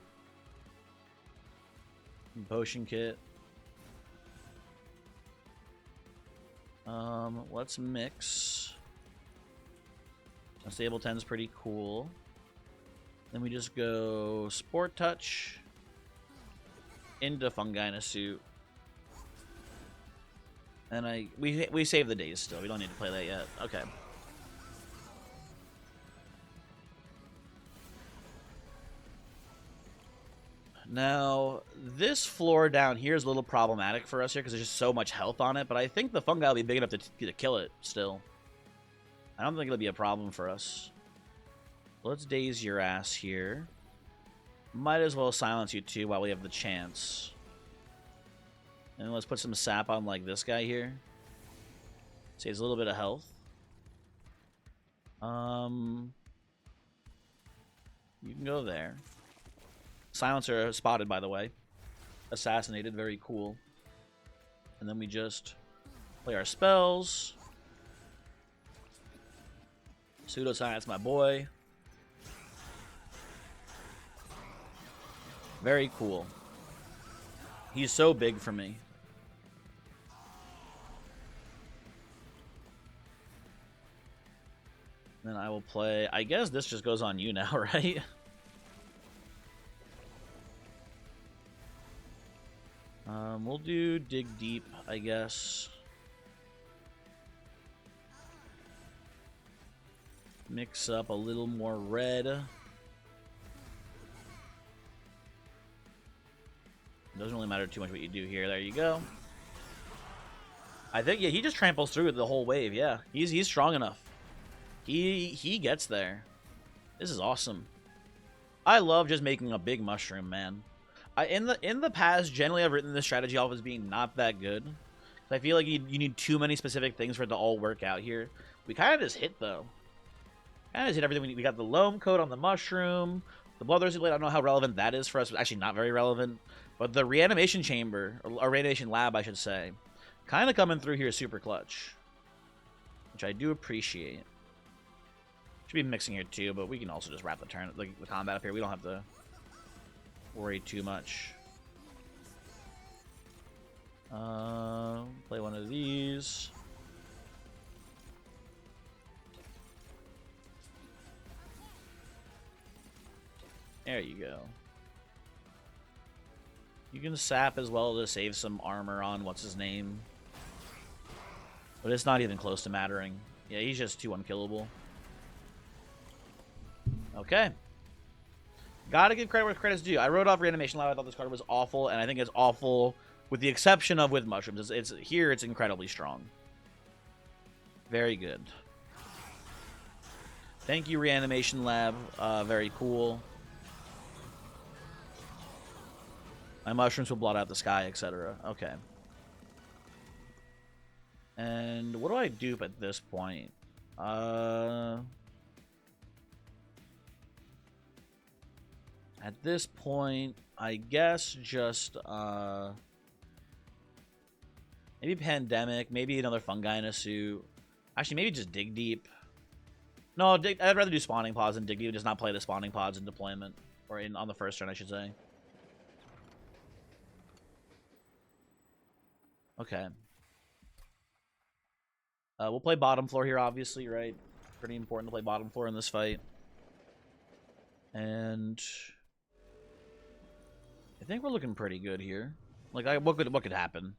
Speaker 1: Potion kit. Let's mix. Unstable 10's pretty cool. Then we just go Spore Touch into Fungi in a suit. And we save the days still. We don't need to play that yet. Okay. Now, this floor down here is a little problematic for us here because there's just so much health on it, but I think the fungi will be big enough to kill it still. I don't think it'll be a problem for us. Let's daze your ass here. Might as well silence you too while we have the chance. And let's put some sap on like this guy here. Saves a little bit of health. You can go there. Silencer spotted, by the way. Assassinated, very cool. And then we just play our spells. Pseudoscience, my boy. Very cool. He's so big for me. Then I will play... I guess this just goes on you now, right? We'll do Dig Deep, I guess. Mix up a little more red. Doesn't really matter too much what you do here. There you go. I think, yeah, he just tramples through the whole wave. Yeah, he's strong enough. He gets there. This is awesome. I love just making a big mushroom, man. In the past, generally I've written this strategy off as being not that good. I feel like you need too many specific things for it to all work out here. We kind of just hit though. Kind of hit everything. We got the loam coat on the mushroom. The Bloodthirsty Blade, I don't know how relevant that is for us. Actually, not very relevant. But the Reanimation Chamber, or Reanimation Lab, I should say, kind of coming through here is super clutch. Which I do appreciate. Should be mixing here too, but we can also just wrap the turn, the combat up here. We don't have to worry too much. Play one of these. There you go. You can sap as well to save some armor on what's his name. But it's not even close to mattering. Yeah, he's just too unkillable. Okay. Gotta give credit where credit's due. I wrote off Reanimation Lab. I thought this card was awful, and I think it's awful with the exception of with mushrooms. It's here, it's incredibly strong. Very good. Thank you, Reanimation Lab. Very cool. My mushrooms will blot out the sky, etc. Okay. And what do I dupe at this point? At this point, I guess just maybe Pandemic, maybe another fungi in a suit. Actually, maybe just Dig Deep. No, I'd rather do Spawning Pods than Dig Deep. Just not play the Spawning Pods in deployment, or on the first turn, I should say. Okay. We'll play bottom floor here, obviously, right? Pretty important to play bottom floor in this fight. And I think we're looking pretty good here. Like, what could happen?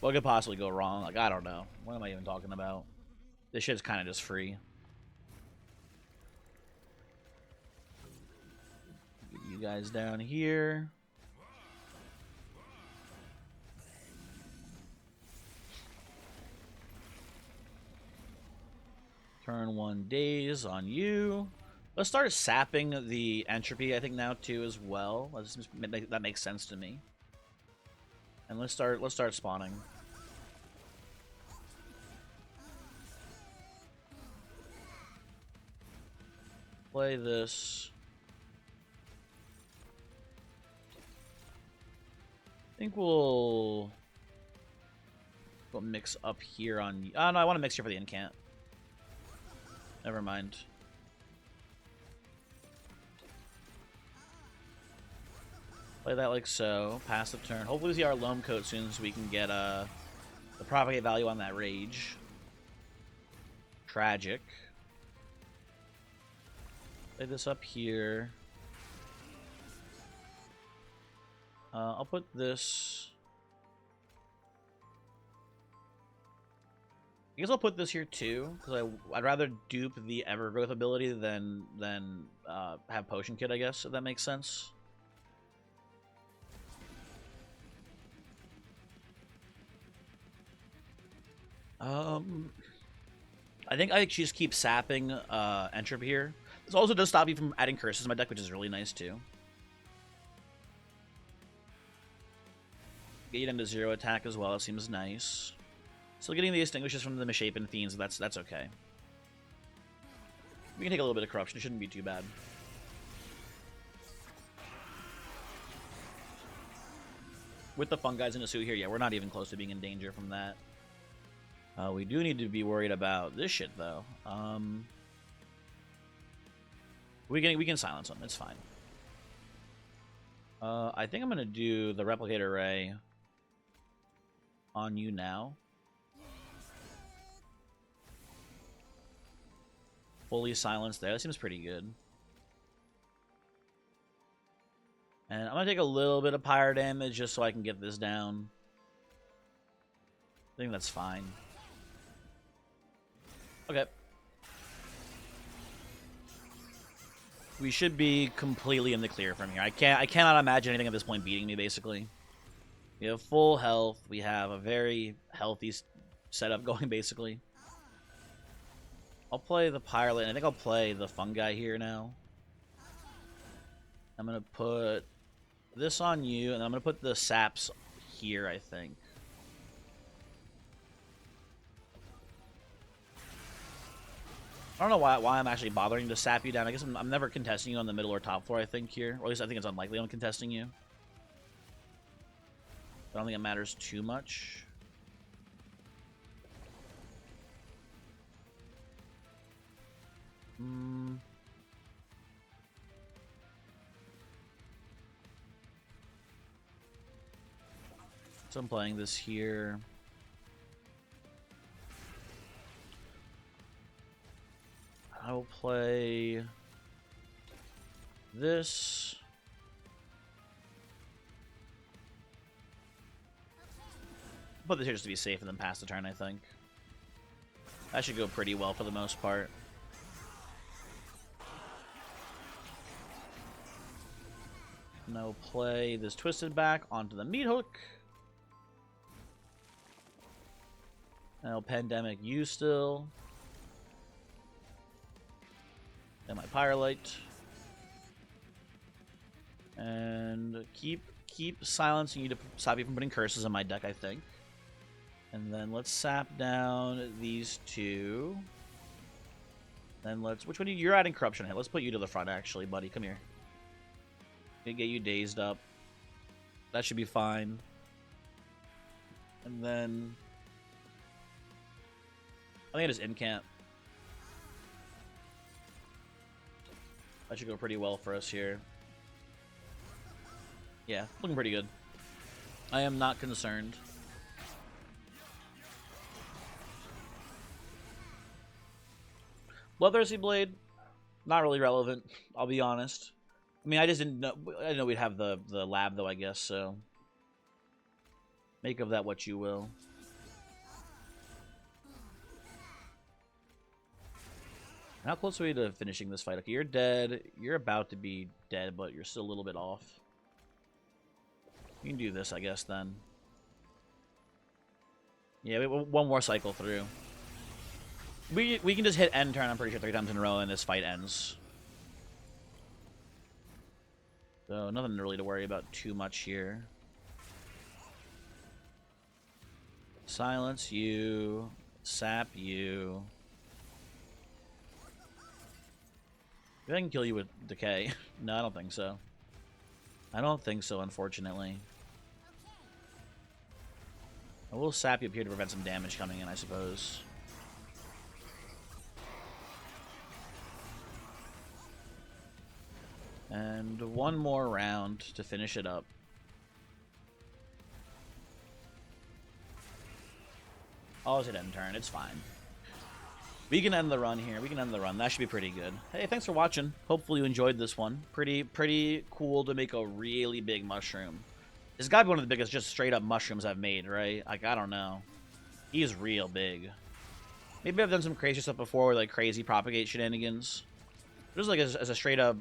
Speaker 1: What could possibly go wrong? Like, I don't know. What am I even talking about? This shit's kind of just free. Get you guys down here. Turn 1 days on you. Let's start sapping the entropy, I think, now too as well. That makes sense to me. And let's start spawning. Play this. I think we'll mix up here on. Oh no, I want to mix here for the incant. Never mind. Play that like so. Pass the turn. Hopefully we see our Loam Coat soon so we can get the propagate value on that Rage. Tragic. Play this up here. I'll put this. I guess I'll put this here too, because I'd rather dupe the Evergrowth ability than have Potion Kit, I guess, if that makes sense. I think I just keep sapping Entropy here. This also does stop you from adding curses in my deck, which is really nice too. Get you down to 0 attack as well, it seems nice. Still getting the extinguishes from the Misshapen Fiends, that's okay. We can take a little bit of corruption, it shouldn't be too bad. With the Fungi's in a suit here, yeah, we're not even close to being in danger from that. We do need to be worried about this shit though. We can silence them, it's fine. I think I'm gonna do the Replicator Ray on you now. Fully silenced there. That seems pretty good. And I'm gonna take a little bit of pyre damage just so I can get this down. I think that's fine. Okay. We should be completely in the clear from here. I cannot imagine anything at this point beating me, basically. We have full health. We have a very healthy setup going, basically. I'll play the Pilot, and I think I'll play the Fungi here now. I'm going to put this on you, and I'm going to put the Saps here, I think. I don't know why I'm actually bothering to sap you down. I guess I'm never contesting you on the middle or top floor, I think, here. Or at least I think it's unlikely I'm contesting you. I don't think it matters too much. So I'm playing this here. I will play this. Put this here just to be safe and then pass the turn, I think. That should go pretty well for the most part. No play this twisted back onto the meat hook. Now pandemic you still. And my Pyrolite. And keep silencing you to stop you from putting curses on my deck, I think. And then let's sap down these two. Then let's... Which one? You're adding corruption here. Let's put you to the front, actually, buddy. Come here. Get you dazed up. That should be fine. And then... I think it is incant. That should go pretty well for us here. Yeah, looking pretty good. I am not concerned. Bloodthirsty Blade, not really relevant, I'll be honest. I mean, I didn't know we'd have the lab, though, I guess, so... Make of that what you will. How close are we to finishing this fight? Okay, you're dead. You're about to be dead, but you're still a little bit off. You can do this, I guess, then. Yeah, one more cycle through. We can just hit end turn, I'm pretty sure, 3 times in a row, and this fight ends. So, nothing really to worry about too much here. Silence you. Sap you. Maybe I can kill you with Decay. No, I don't think so. I don't think so, unfortunately. I will sap you up here to prevent some damage coming in, I suppose. And one more round to finish it up. I'll just hit end turn. It's fine. We can end the run here. We can end the run. That should be pretty good. Hey, thanks for watching. Hopefully you enjoyed this one. Pretty cool to make a really big mushroom. This got to be one of the biggest just straight up mushrooms I've made, right? Like, I don't know. He's real big. Maybe I've done some crazy stuff before with, like, crazy propagate shenanigans. Just, like, as a straight up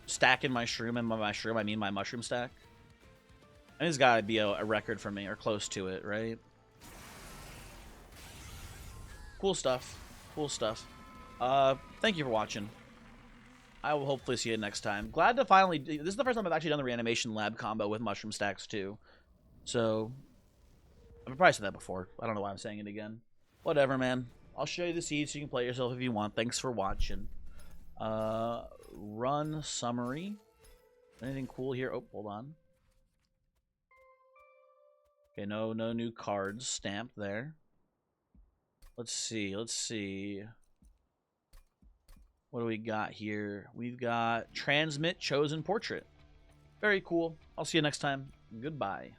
Speaker 1: stack in my shroom, and by my shroom, I mean my mushroom stack. And it's got to be a record for me, or close to it, right? Cool stuff. Cool stuff. Thank you for watching. I will hopefully see you next time. Glad to finally... This is the first time I've actually done the reanimation lab combo with mushroom stacks, too. So... I've probably said that before. I don't know why I'm saying it again. Whatever, man. I'll show you the seeds so you can play yourself if you want. Thanks for watching. Run summary. Anything cool here? Oh, hold on. Okay, no new cards stamped there. Let's see. What do we got here? We've got Transmit Chosen Portrait. Very cool. I'll see you next time. Goodbye.